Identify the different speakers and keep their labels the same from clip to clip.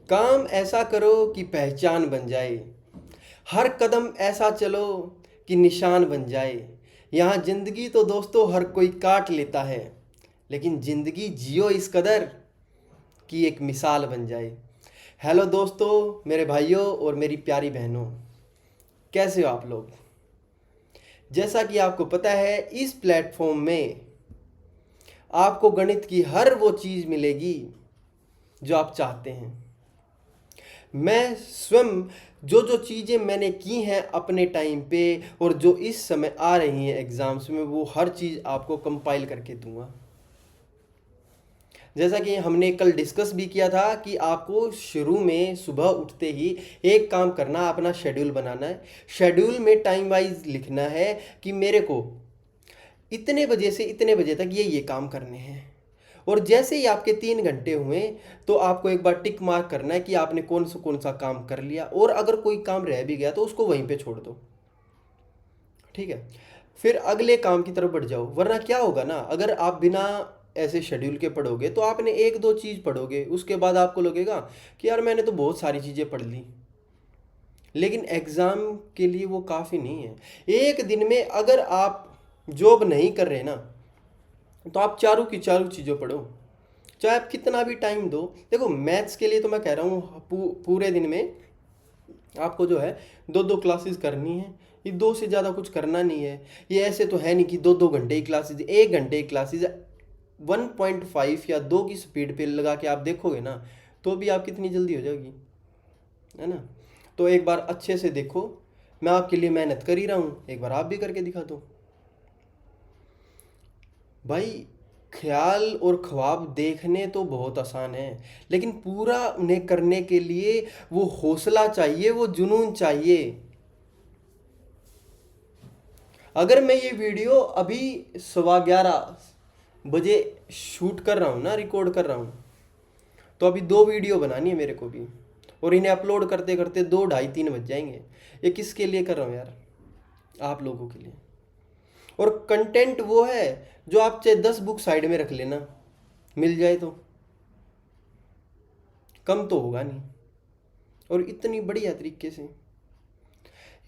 Speaker 1: काम ऐसा करो कि पहचान बन जाए। हर कदम ऐसा चलो कि निशान बन जाए। यहाँ जिंदगी तो दोस्तों हर कोई काट लेता है, लेकिन जिंदगी जियो इस कदर कि एक मिसाल बन जाए। हेलो दोस्तों, मेरे भाइयों और मेरी प्यारी बहनों, कैसे हो आप लोग। जैसा कि आपको पता है, इस प्लेटफॉर्म में आपको गणित की हर वो चीज़ मिलेगी जो आप चाहते हैं। मैं स्वयं जो जो चीज़ें मैंने की हैं अपने टाइम पे और जो इस समय आ रही हैं एग्ज़ाम्स में, वो हर चीज़ आपको कंपाइल करके दूंगा। जैसा कि हमने कल डिस्कस भी किया था कि आपको शुरू में सुबह उठते ही एक काम करना, अपना शेड्यूल बनाना है। शेड्यूल में टाइम वाइज लिखना है कि मेरे को इतने बजे से इतने बजे तक ये काम करने हैं। और जैसे ही आपके 3 घंटे हुए तो आपको एक बार टिक मार्क करना है कि आपने कौन सा काम कर लिया, और अगर कोई काम रह भी गया तो उसको वहीं पे छोड़ दो। ठीक है, फिर अगले काम की तरफ बढ़ जाओ। वरना क्या होगा ना, अगर आप बिना ऐसे शेड्यूल के पढ़ोगे तो आपने एक दो चीज़ पढ़ोगे, उसके बाद आपको लगेगा कि यार मैंने तो बहुत सारी चीज़ें पढ़ ली, लेकिन एग्ज़ाम के लिए वो काफ़ी नहीं है। एक दिन में अगर आप जॉब नहीं कर रहे ना, तो आप चारों की चारों चीज़ों पढ़ो, चाहे आप कितना भी टाइम दो। देखो, मैथ्स के लिए तो मैं कह रहा हूँ पूरे दिन में आपको जो है दो दो क्लासेस करनी है। ये दो से ज़्यादा कुछ करना नहीं है। ये ऐसे तो है नहीं कि 2 2 घंटे की क्लासेस, 1 घंटे की क्लासेस 1.5 या 2 की स्पीड पे लगा के आप देखोगे ना, तो भी आप कितनी जल्दी हो जाएगी, है ना। तो एक बार अच्छे से देखो, मैं आपके लिए मेहनत कर ही रहा हूँ, एक बार आप भी करके दिखा दो भाई। ख्याल और ख्वाब देखने तो बहुत आसान है, लेकिन पूरा उन्हें करने के लिए वो हौसला चाहिए, वो जुनून चाहिए। अगर मैं ये वीडियो अभी 11:15 बजे शूट कर रहा हूँ ना, रिकॉर्ड कर रहा हूँ, तो अभी 2 वीडियो बनानी है मेरे को भी, और इन्हें अपलोड करते करते 2 2:30 3 बज जाएंगे। ये किसके लिए कर रहा हूँ यार? आप लोगों के लिए। और कंटेंट वो है जो आप चाहे 10 बुक साइड में रख लेना, मिल जाए तो कम तो होगा नहीं, और इतनी बढ़िया तरीके से।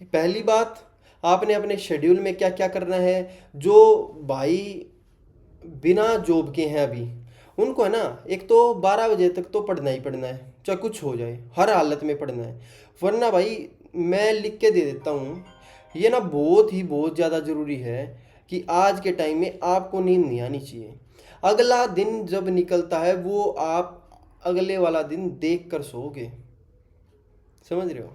Speaker 1: पहली बात, आपने अपने शेड्यूल में क्या क्या करना है। जो भाई बिना जॉब के हैं अभी, उनको है ना, एक तो 12 बजे तक तो पढ़ना ही पढ़ना है, चाहे कुछ हो जाए, हर हालत में पढ़ना है। वरना भाई, मैं लिख के दे देता हूँ, ये ना बहुत ज़्यादा ज़रूरी है कि आज के टाइम में आपको नींद नहीं आनी चाहिए। अगला दिन जब निकलता है वो आप अगले वाला दिन देख कर सोओगे। समझ रहे हो?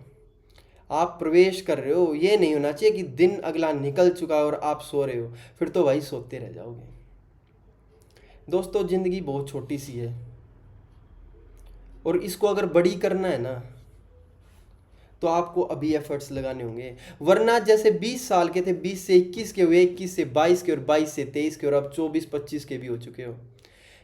Speaker 1: आप प्रवेश कर रहे हो, ये नहीं होना चाहिए कि दिन अगला निकल चुका है और आप सो रहे हो, फिर तो भाई सोते रह जाओगे। दोस्तों, ज़िंदगी बहुत छोटी सी है, और इसको अगर बड़ी करना है ना, तो आपको अभी एफर्ट्स लगाने होंगे। वरना जैसे 20 साल के थे, 20 से 21 के हुए, 21 से 22 के, और 22 से 23 के, और अब 24 25 के भी हो चुके हो।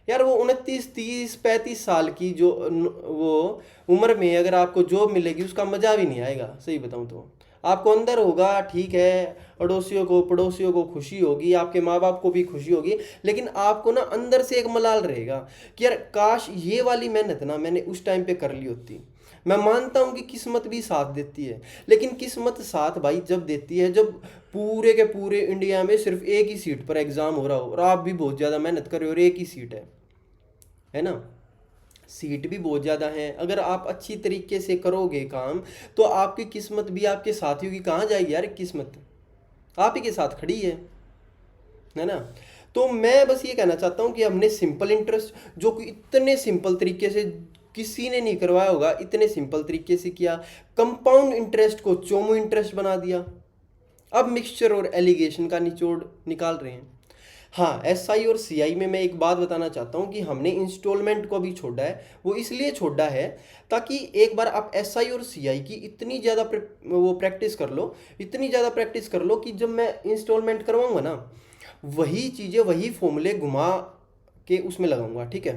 Speaker 1: यार वो 29 30 35 साल की जो वो उम्र में अगर आपको जॉब मिलेगी, उसका मज़ा भी नहीं आएगा। सही बताऊँ तो आपको अंदर होगा, ठीक है, अड़ोसियों को पड़ोसियों को खुशी होगी, आपके माँ बाप को भी खुशी होगी, लेकिन आपको ना अंदर से एक मलाल रहेगा कि यार काश ये वाली मेहनत ना मैंने उस टाइम पे कर ली होती। मैं मानता हूँ कि किस्मत भी साथ देती है, लेकिन किस्मत साथ भाई जब देती है जब पूरे के पूरे इंडिया में सिर्फ एक ही सीट पर एग्ज़ाम हो रहा हो, और आप भी बहुत ज़्यादा मेहनत कर रहे हो और एक ही सीट है ना। सीट भी बहुत ज़्यादा है, अगर आप अच्छी तरीके से करोगे काम, तो आपकी किस्मत भी आपके साथियों की कहाँ जाएगी यार? किस्मत आप ही के साथ खड़ी है ना। तो मैं बस ये कहना चाहता हूँ कि हमने सिंपल इंटरेस्ट, जो कि इतने सिंपल तरीके से किसी ने नहीं करवाया होगा, इतने सिंपल तरीके से किया। कंपाउंड इंटरेस्ट को चोमू इंटरेस्ट बना दिया। अब मिक्सचर और एलिगेशन का निचोड़ निकाल रहे हैं। हाँ, एसआई और सीआई में मैं एक बात बताना चाहता हूँ कि हमने इंस्टॉलमेंट को भी छोड़ा है। वो इसलिए छोड़ा है ताकि एक बार आप एसआई और सीआई की इतनी ज़्यादा वो प्रैक्टिस कर लो, इतनी ज़्यादा प्रैक्टिस कर लो कि जब मैं इंस्टॉलमेंट करवाऊँगा ना, वही चीज़ें वही फॉर्मूले घुमा के उसमें लगाऊंगा। ठीक है,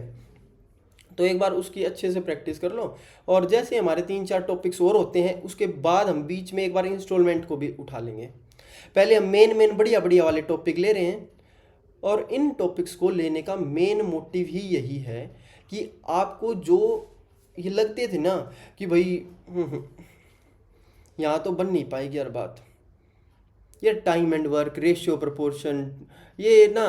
Speaker 1: तो एक बार उसकी अच्छे से प्रैक्टिस कर लो, और जैसे हमारे 3 4 टॉपिक्स और होते हैं, उसके बाद हम बीच में एक बार इंस्टॉलमेंट को भी उठा लेंगे। पहले हम मेन मेन बढ़िया बढ़िया वाले टॉपिक ले रहे हैं, और इन टॉपिक्स को लेने का मेन मोटिव ही यही है कि आपको जो ये लगते थे ना कि भाई यहाँ तो बन नहीं पाएगी हर बात, ये time and work ratio proportion, ये ना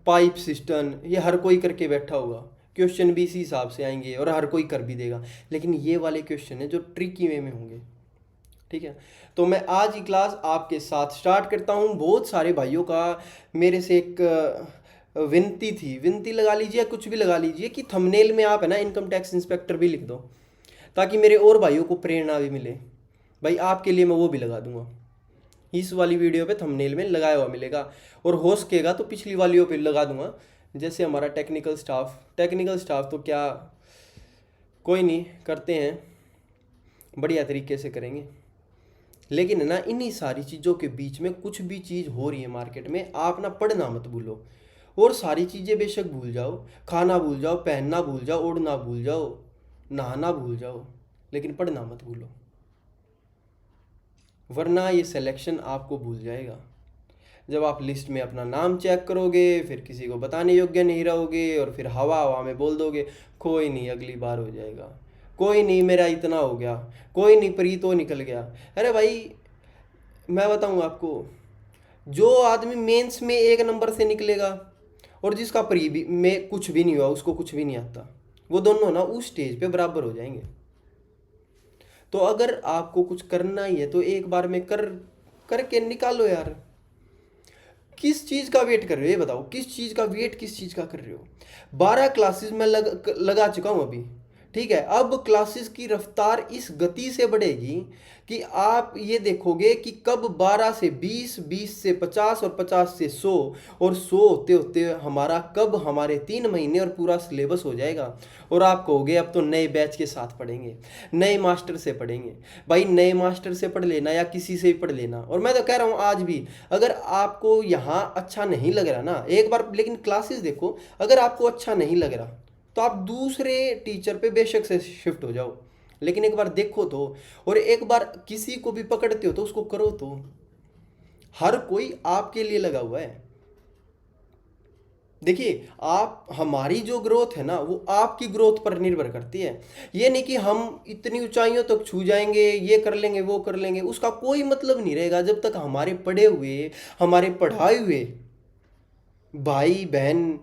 Speaker 1: पाइप सिस्टम, ये हर कोई करके बैठा होगा, क्वेश्चन भी इसी हिसाब से आएंगे और हर कोई कर भी देगा। लेकिन ये वाले क्वेश्चन है जो ट्रिकी वे में होंगे। ठीक है, तो मैं आज की क्लास आपके साथ स्टार्ट करता हूँ। बहुत सारे भाइयों का मेरे से एक विनती थी, विनती लगा लीजिए, कुछ भी लगा लीजिए, कि थंबनेल में आप है ना इनकम टैक्स इंस्पेक्टर भी लिख दो, ताकि मेरे और भाइयों को प्रेरणा भी मिले। भाई आपके लिए मैं वो भी लगा दूंगा, इस वाली वीडियो पे थंबनेल में लगाया हुआ मिलेगा, और हो सकेगा तो पिछली वालियों पे लगा दूंगा। जैसे हमारा टेक्निकल स्टाफ तो क्या, कोई नहीं, करते हैं, बढ़िया तरीके से करेंगे। लेकिन है ना इन्हीं सारी चीज़ों के बीच में कुछ भी चीज़ हो रही है मार्केट में, आप ना पढ़ना मत भूलो, और सारी चीज़ें बेशक भूल जाओ, खाना भूल जाओ, पहनना भूल जाओ, ओढ़ना भूल जाओ, नहाना भूल जाओ, लेकिन पढ़ना मत भूलो, वरना ये सिलेक्शन आपको भूल जाएगा। जब आप लिस्ट में अपना नाम चेक करोगे, फिर किसी को बताने योग्य नहीं रहोगे, और फिर हवा हवा में बोल दोगे कोई नहीं अगली बार हो जाएगा, कोई नहीं मेरा इतना हो गया, कोई नहीं प्री तो निकल गया। अरे भाई मैं बताऊँ आपको, जो आदमी मेंस में 1 नंबर से निकलेगा और जिसका प्री भी में कुछ भी नहीं हुआ, उसको कुछ भी नहीं आता, वो दोनों ना उस स्टेज पे बराबर हो जाएंगे। तो अगर आपको कुछ करना ही है तो एक बार में करके निकालो यार। किस चीज़ का वेट कर रहे हो ये बताओ, किस चीज़ का वेट, किस चीज़ का कर रहे हो। 12 क्लासेस में लगा चुका हूँ अभी। ठीक है, अब क्लासेस की रफ्तार इस गति से बढ़ेगी कि आप ये देखोगे कि कब 12 से 20, 20 से 50 और 50 से 100 और 100 होते होते हमारा कब हमारे 3 महीने और पूरा सिलेबस हो जाएगा, और आप कहोगे अब तो नए बैच के साथ पढ़ेंगे, नए मास्टर से पढ़ेंगे। भाई नए मास्टर से पढ़ लेना या किसी से भी पढ़ लेना, और मैं तो कह रहा हूँ आज भी, अगर आपको यहाँ अच्छा नहीं लग रहा ना, एक बार लेकिन क्लासेस देखो, अगर आपको अच्छा नहीं लग रहा तो आप दूसरे टीचर पे बेशक से शिफ्ट हो जाओ, लेकिन एक बार देखो तो, और एक बार किसी को भी पकड़ते हो तो उसको करो तो। हर कोई आपके लिए लगा हुआ है। देखिए आप, हमारी जो ग्रोथ है ना वो आपकी ग्रोथ पर निर्भर करती है। ये नहीं कि हम इतनी ऊंचाइयों तक छू जाएंगे, ये कर लेंगे वो कर लेंगे, उसका कोई मतलब नहीं रहेगा जब तक हमारे पढ़े हुए, हमारे पढ़ाए हुए भाई बहन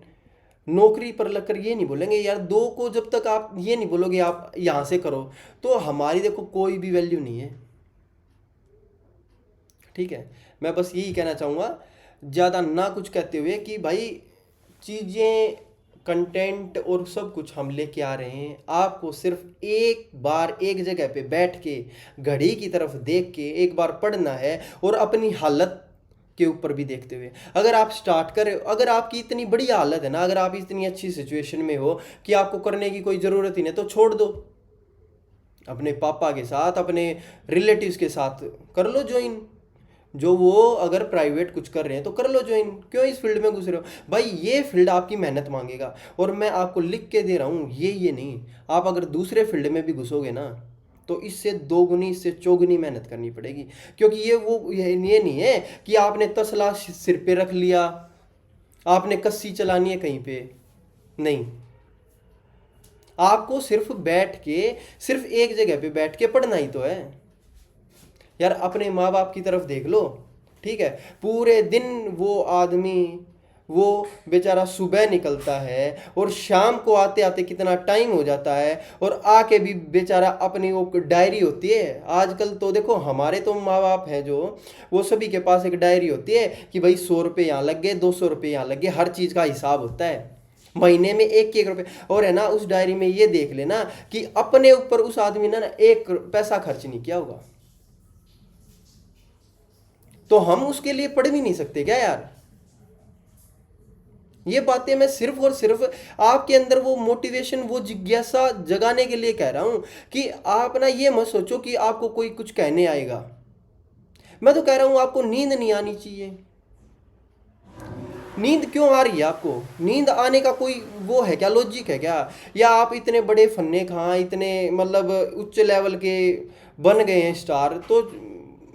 Speaker 1: नौकरी पर लगकर ये नहीं बोलेंगे यार, दो को जब तक आप ये नहीं बोलोगे आप यहाँ से करो, तो हमारी देखो कोई भी वैल्यू नहीं है। ठीक है, मैं बस यही कहना चाहूँगा, ज़्यादा ना कुछ कहते हुए, कि भाई चीज़ें, कंटेंट और सब कुछ हम लेके आ रहे हैं, आपको सिर्फ एक बार एक जगह पे बैठ के घड़ी की तरफ देख के एक बार पढ़ना है, और अपनी हालत के ऊपर भी देखते हुए। अगर आप स्टार्ट करें, अगर आपकी इतनी बड़ी हालत है ना, अगर आप इतनी अच्छी सिचुएशन में हो कि आपको करने की कोई ज़रूरत ही नहीं, तो छोड़ दो, अपने पापा के साथ, अपने रिलेटिव्स के साथ कर लो ज्वाइन। जो वो अगर प्राइवेट कुछ कर रहे हैं तो कर लो ज्वाइन, क्यों इस फील्ड में घुस रहे हो भाई, ये फील्ड आपकी मेहनत मांगेगा, और मैं आपको लिख के दे रहा हूँ, ये नहीं, आप अगर दूसरे फील्ड में भी घुसोगे ना तो इससे दोगुनी, इससे चौगुनी मेहनत करनी पड़ेगी। क्योंकि ये नहीं है कि आपने तसला सिर पे रख लिया, आपने कस्सी चलानी है कहीं पे, नहीं, आपको सिर्फ बैठ के, सिर्फ एक जगह पे बैठ के पढ़ना ही तो है यार। अपने माँ बाप की तरफ देख लो, ठीक है, पूरे दिन वो आदमी, वो बेचारा सुबह निकलता है और शाम को आते आते कितना टाइम हो जाता है, और आके भी बेचारा अपनी वो डायरी होती है। आजकल तो देखो हमारे तो माँ बाप हैं जो, वो सभी के पास एक डायरी होती है कि भाई 100 रुपये यहाँ लग गए, 200 रुपये यहाँ लग गए, हर चीज़ का हिसाब होता है, महीने में 1-1 रुपये। और है ना उस डायरी में ये देख लेना कि अपने ऊपर उस आदमी ने ना 1 पैसा खर्च नहीं किया होगा, तो हम उसके लिए पढ़ भी नहीं सकते क्या यार। ये बातें मैं सिर्फ और सिर्फ आपके अंदर वो मोटिवेशन, वो जिज्ञासा जगाने के लिए कह रहा हूं, कि आप ना ये मत सोचो कि आपको कोई कुछ कहने आएगा। मैं तो कह रहा हूं आपको नींद नहीं आनी चाहिए। नींद क्यों आ रही है आपको, नींद आने का कोई वो है क्या, लॉजिक है क्या, या आप इतने बड़े फन्ने खां, इतने मतलब उच्च लेवल के बन गए हैं स्टार, तो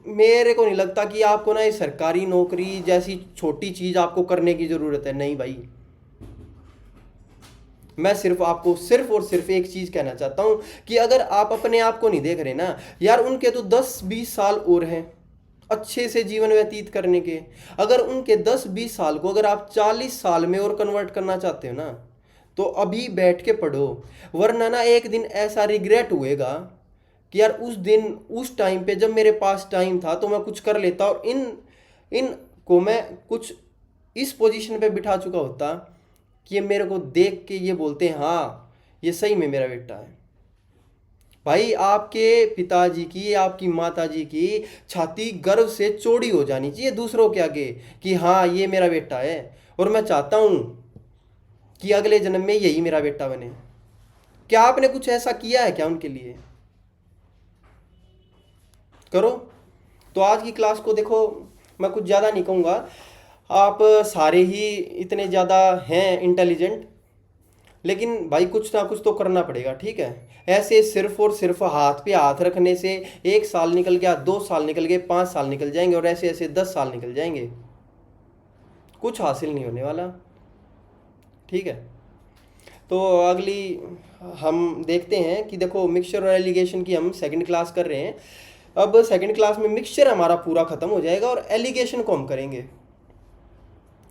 Speaker 1: मेरे को नहीं लगता कि आपको ना ये सरकारी नौकरी जैसी छोटी चीज़ आपको करने की ज़रूरत है। नहीं भाई, मैं सिर्फ आपको सिर्फ और सिर्फ एक चीज कहना चाहता हूं कि अगर आप अपने आप को नहीं देख रहे ना यार, उनके तो 10-20 साल और हैं अच्छे से जीवन व्यतीत करने के। अगर उनके 10-20 साल को अगर आप 40 साल में और कन्वर्ट करना चाहते हो ना, तो अभी बैठ के पढ़ो, वरना ना एक दिन ऐसा रिग्रेट हुएगा कि यार उस दिन उस टाइम पे जब मेरे पास टाइम था तो मैं कुछ कर लेता और इन इन को मैं कुछ इस पोजीशन पे बिठा चुका होता कि ये मेरे को देख के ये बोलते हैं हाँ ये सही में मेरा बेटा है। भाई आपके पिताजी की, आपकी माताजी की छाती गर्व से चौड़ी हो जानी चाहिए दूसरों के आगे कि हाँ ये मेरा बेटा है और मैं चाहता हूं कि अगले जन्म में यही मेरा बेटा बने। क्या आपने कुछ ऐसा किया है क्या उनके लिए? करो। तो आज की क्लास को देखो, मैं कुछ ज़्यादा नहीं कहूँगा, आप सारे ही इतने ज़्यादा हैं इंटेलिजेंट, लेकिन भाई कुछ ना कुछ तो करना पड़ेगा, ठीक है? ऐसे सिर्फ और सिर्फ हाथ पे हाथ रखने से 1 साल निकल गया, 2 साल निकल गए, 5 साल निकल जाएंगे और ऐसे ऐसे 10 साल निकल जाएंगे, कुछ हासिल नहीं होने वाला, ठीक है? तो अगली हम देखते हैं कि देखो मिक्सचर और एलिगेशन की हम सेकंड क्लास कर रहे हैं। अब सेकंड क्लास में मिक्सचर हमारा पूरा खत्म हो जाएगा और एलिगेशन को हम करेंगे।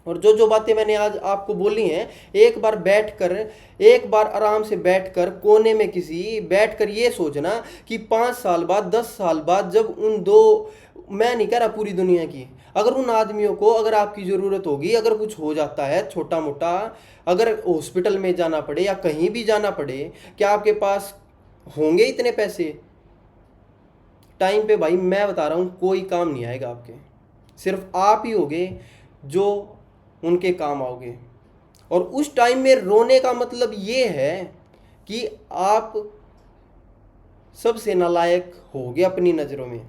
Speaker 1: और जो जो बातें मैंने आज आपको बोली हैं, एक बार आराम से बैठकर कोने में किसी बैठकर ये सोचना कि 5 साल बाद, 10 साल बाद जब उन दो, मैं नहीं कह रहा पूरी दुनिया की, अगर उन आदमियों को अगर आपकी ज़रूरत होगी, अगर कुछ हो जाता है छोटा मोटा, अगर हॉस्पिटल में जाना पड़े या कहीं भी जाना पड़े, क्या आपके पास होंगे इतने पैसे? टाइम पे भाई मैं बता रहा हूँ कोई काम नहीं आएगा आपके, सिर्फ आप ही होगे जो उनके काम आओगे। और उस टाइम में रोने का मतलब ये है कि आप सबसे नालायक होगे अपनी नज़रों में।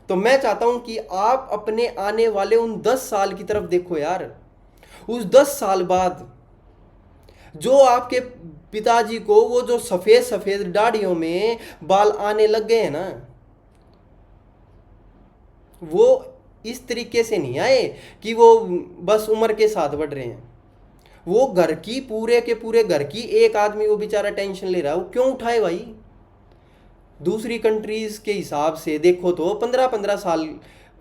Speaker 1: तो मैं चाहता हूं कि आप अपने आने वाले उन 10 साल की तरफ देखो यार। उस 10 साल बाद जो आपके पिताजी को वो जो सफ़ेद सफ़ेद दाढ़ियों में बाल आने लग गए हैं ना, वो इस तरीके से नहीं आए कि वो बस उम्र के साथ बढ़ रहे हैं। वो घर की पूरे के पूरे घर की एक आदमी वो बेचारा टेंशन ले रहा है, वो क्यों उठाए भाई? दूसरी कंट्रीज के हिसाब से देखो तो 15-15 साल,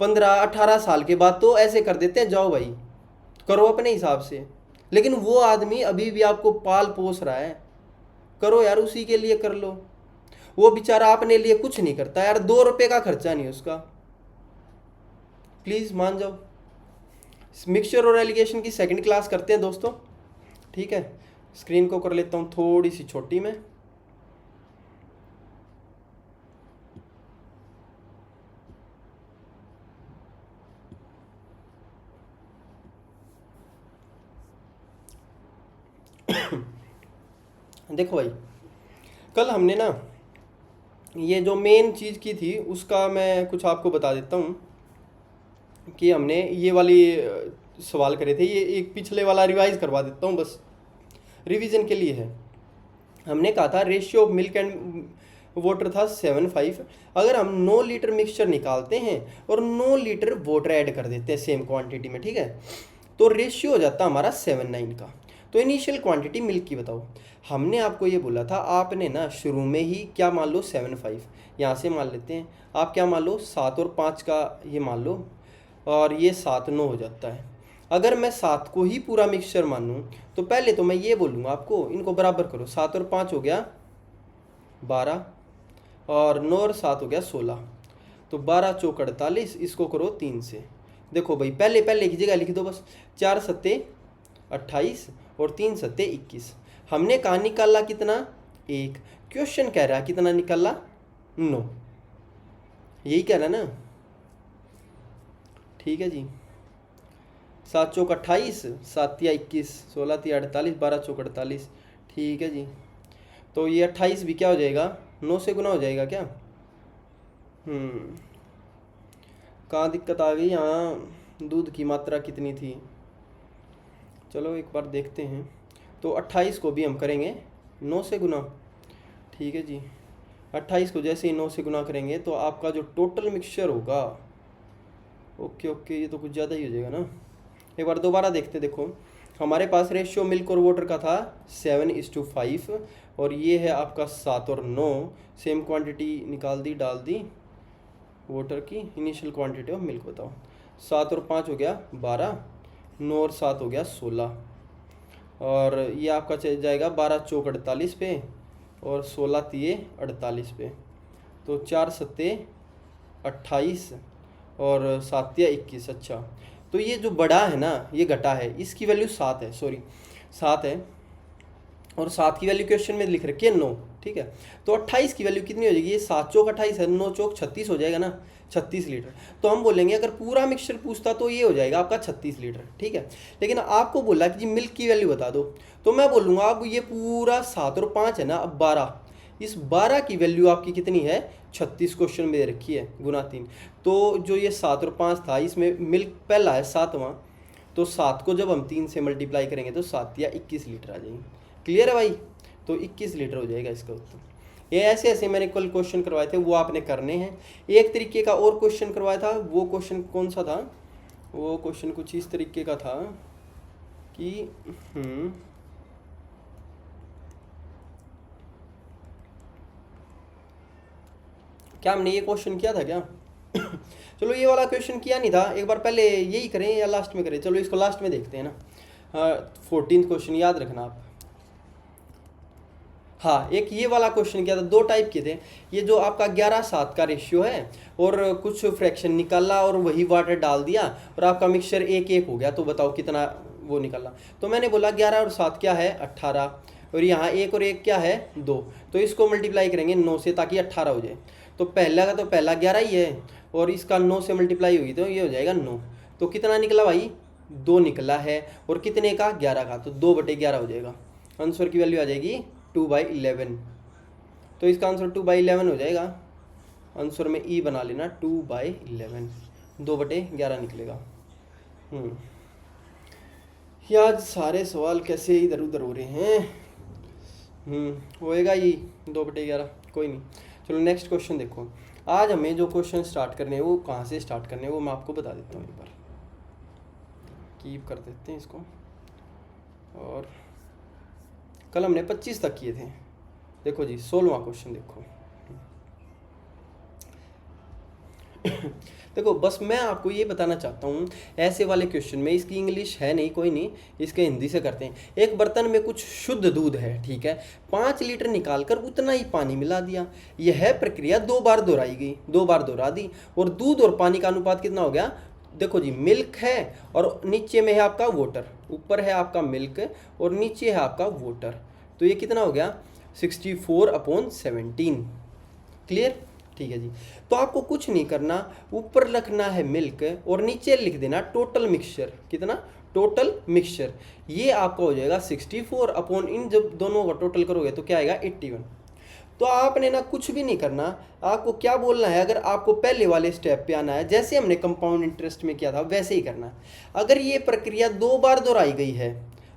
Speaker 1: 15-18 साल के बाद तो ऐसे कर देते हैं, जाओ भाई करो अपने हिसाब से। लेकिन वो आदमी अभी भी आपको पाल पोस रहा है, करो यार, उसी के लिए कर लो। वो बेचारा अपने लिए कुछ नहीं करता यार, 2 रुपए का खर्चा नहीं उसका, प्लीज़ मान जाओ। मिक्सचर और एलिगेशन की सेकंड क्लास करते हैं दोस्तों, ठीक है? स्क्रीन को कर लेता हूँ थोड़ी सी छोटी में। देखो भाई, कल हमने ना ये जो मेन चीज़ की थी उसका मैं कुछ आपको बता देता हूँ कि हमने ये वाली सवाल करे थे। ये एक पिछले वाला रिवाइज करवा देता हूँ, बस रिवीजन के लिए है। हमने कहा था ratio of milk and water था 7:5। अगर हम 9 लीटर मिक्सचर निकालते हैं और 9 लीटर वाटर ऐड कर देते हैं सेम क्वांटिटी में, ठीक है, तो रेशियो हो जाता हमारा 7:9 का। तो इनिशियल क्वांटिटी मिल्क की बताओ। हमने आपको ये बोला था, आपने ना शुरू में ही क्या मान लो 7:5, यहाँ से मान लेते हैं, आप क्या मान लो 7 और 5 का ये मान लो, और ये 7-9 हो जाता है। अगर मैं 7 को ही पूरा मिक्सचर मानूँ तो पहले तो मैं ये बोलूँगा आपको, इनको बराबर करो, 7 और 5 हो गया 12, और 9 और 7 हो गया 16, तो 12 चौक 48, इसको करो 3 से। देखो भाई पहले पहले की जगह लिख दो बस, 4 सत्ते 28 और 3 सत्ते 21। हमने कहा निकाला कितना? 1। क्वेश्चन कह रहा है कितना निकाला? 9। यही कह रहा है ना, ठीक है जी। 7 चौक 28, 7 तिया 21, 16 तिया 48, 12 चौक 48, ठीक है जी। तो ये 28 भी क्या हो जाएगा? 9 से गुना हो जाएगा क्या? कहाँ दिक्कत आ गई? यहाँ दूध की मात्रा कितनी थी, चलो एक बार देखते हैं। तो 28 को भी हम करेंगे 9 से गुना, ठीक है जी। 28 को जैसे ही 9 से गुना करेंगे तो आपका जो टोटल मिक्सचर होगा, ओके ओके, ये तो कुछ ज़्यादा ही हो जाएगा ना। एक बार दोबारा देखते, देखो हमारे पास रेशियो मिल्क और वाटर का था 7:5 और ये है आपका 7 और 9। सेम क्वांटिटी निकाल दी, डाल दी वाटर की, इनिशियल क्वांटिटी ऑफ मिल्क बताओ। 7 और 5 हो गया 12, 9 और 7 हो गया 16 और ये आपका चल जाएगा 12 चौक 48 पे और 16 तिये 48 पे। तो 4 सत्ते 28 और 7 तिया 21। अच्छा, तो ये जो बड़ा है ना ये घटा है, इसकी वैल्यू 7 है, सॉरी 7 है और 7 की वैल्यू क्वेश्चन में लिख रखी है 9, ठीक है। तो 28 की वैल्यू कितनी हो जाएगी, ये 7 चौक 28 है, 9 चौक 36 हो जाएगा ना, 36 लीटर। तो हम बोलेंगे अगर पूरा मिक्सचर पूछता तो ये हो जाएगा आपका 36 लीटर, ठीक है। लेकिन आपको बोला कि जी मिल्क की वैल्यू बता दो, तो मैं बोलूँगा अब ये पूरा 7 और 5 है ना, अब 12, इस 12 की वैल्यू आपकी कितनी है 36, क्वेश्चन में दे रखी है गुना 3। तो जो ये 7 और 5 था इसमें मिल्क पहला है 7वां, तो 7 को जब हम 3 से मल्टीप्लाई करेंगे तो 7 या 21 लीटर आ जाएंगे। क्लियर है भाई, तो 21 लीटर हो जाएगा इसका उत्तर। ये ऐसे ऐसे मैंने कल क्वेश्चन करवाए थे वो आपने करने हैं। एक तरीके का और क्वेश्चन करवाया था, वो क्वेश्चन कौन सा था, वो क्वेश्चन कुछ इस तरीके का था कि क्या हमने ये क्वेश्चन किया था क्या चलो ये वाला क्वेश्चन किया नहीं था, एक बार पहले यही करें या लास्ट में करें, चलो इसको लास्ट में देखते हैं ना। 14th क्वेश्चन याद रखना आप। हाँ, एक ये वाला क्वेश्चन किया था, दो टाइप के थे। ये जो आपका 11:7 का रेशियो है और कुछ फ्रैक्शन निकाला और वही वाटर डाल दिया और आपका मिक्सचर 1:1 हो गया, तो बताओ कितना वो निकाला। तो मैंने बोला 11 और 7 क्या है 18 और यहाँ 1 और 1 क्या है 2, तो इसको मल्टीप्लाई करेंगे 9 से ताकि 18 हो जाए। तो पहला का तो पहला 11 ही है और इसका 9 से मल्टीप्लाई हुई तो ये हो जाएगा 9। तो कितना निकला भाई 2 निकला है और कितने का 11 का, तो 2/11 हो जाएगा। आंसर की वैल्यू आ जाएगी 2/11। तो इसका आंसर 2/11 हो जाएगा। आंसर में ई बना लेना 2/11, 2/11 निकलेगा। ये आज सारे सवाल कैसे इधर उधर हो रहे हैं। होएगा ये 2/11, कोई नहीं। चलो नेक्स्ट क्वेश्चन देखो। आज हमें जो क्वेश्चन स्टार्ट करने हैं वो कहाँ से स्टार्ट करने हैं वो मैं आपको बता देता हूँ। एक बार कीप कर देते हैं इसको, और कल हमने 25 तक किए थे। देखो जी 16वां क्वेश्चन देखो देखो बस मैं आपको ये बताना चाहता हूँ, ऐसे वाले क्वेश्चन में इसकी इंग्लिश है नहीं, कोई नहीं, इसके हिंदी से करते हैं। एक बर्तन में कुछ शुद्ध दूध है, ठीक है, 5 लीटर निकालकर उतना ही पानी मिला दिया। यह प्रक्रिया 2 बार दोहराई गई, 2 बार दोहरा दी और दूध और पानी का अनुपात कितना हो गया। देखो जी मिल्क है और नीचे में है आपका वाटर, ऊपर है आपका मिल्क और नीचे है आपका वाटर, तो ये कितना हो गया 64/17। क्लियर, ठीक है जी। तो आपको कुछ नहीं करना, ऊपर लिखना है मिल्क और नीचे लिख देना टोटल मिक्सचर, कितना टोटल मिक्सचर। ये आपका हो जाएगा 64 इन जब दोनों का टोटल करोगे तो क्या आएगा 81। तो आपने ना कुछ भी नहीं करना, आपको क्या बोलना है, अगर आपको पहले वाले स्टेप पे आना है जैसे हमने कंपाउंड इंटरेस्ट में किया था वैसे ही करना। अगर ये प्रक्रिया 2 बार दोहराई गई है,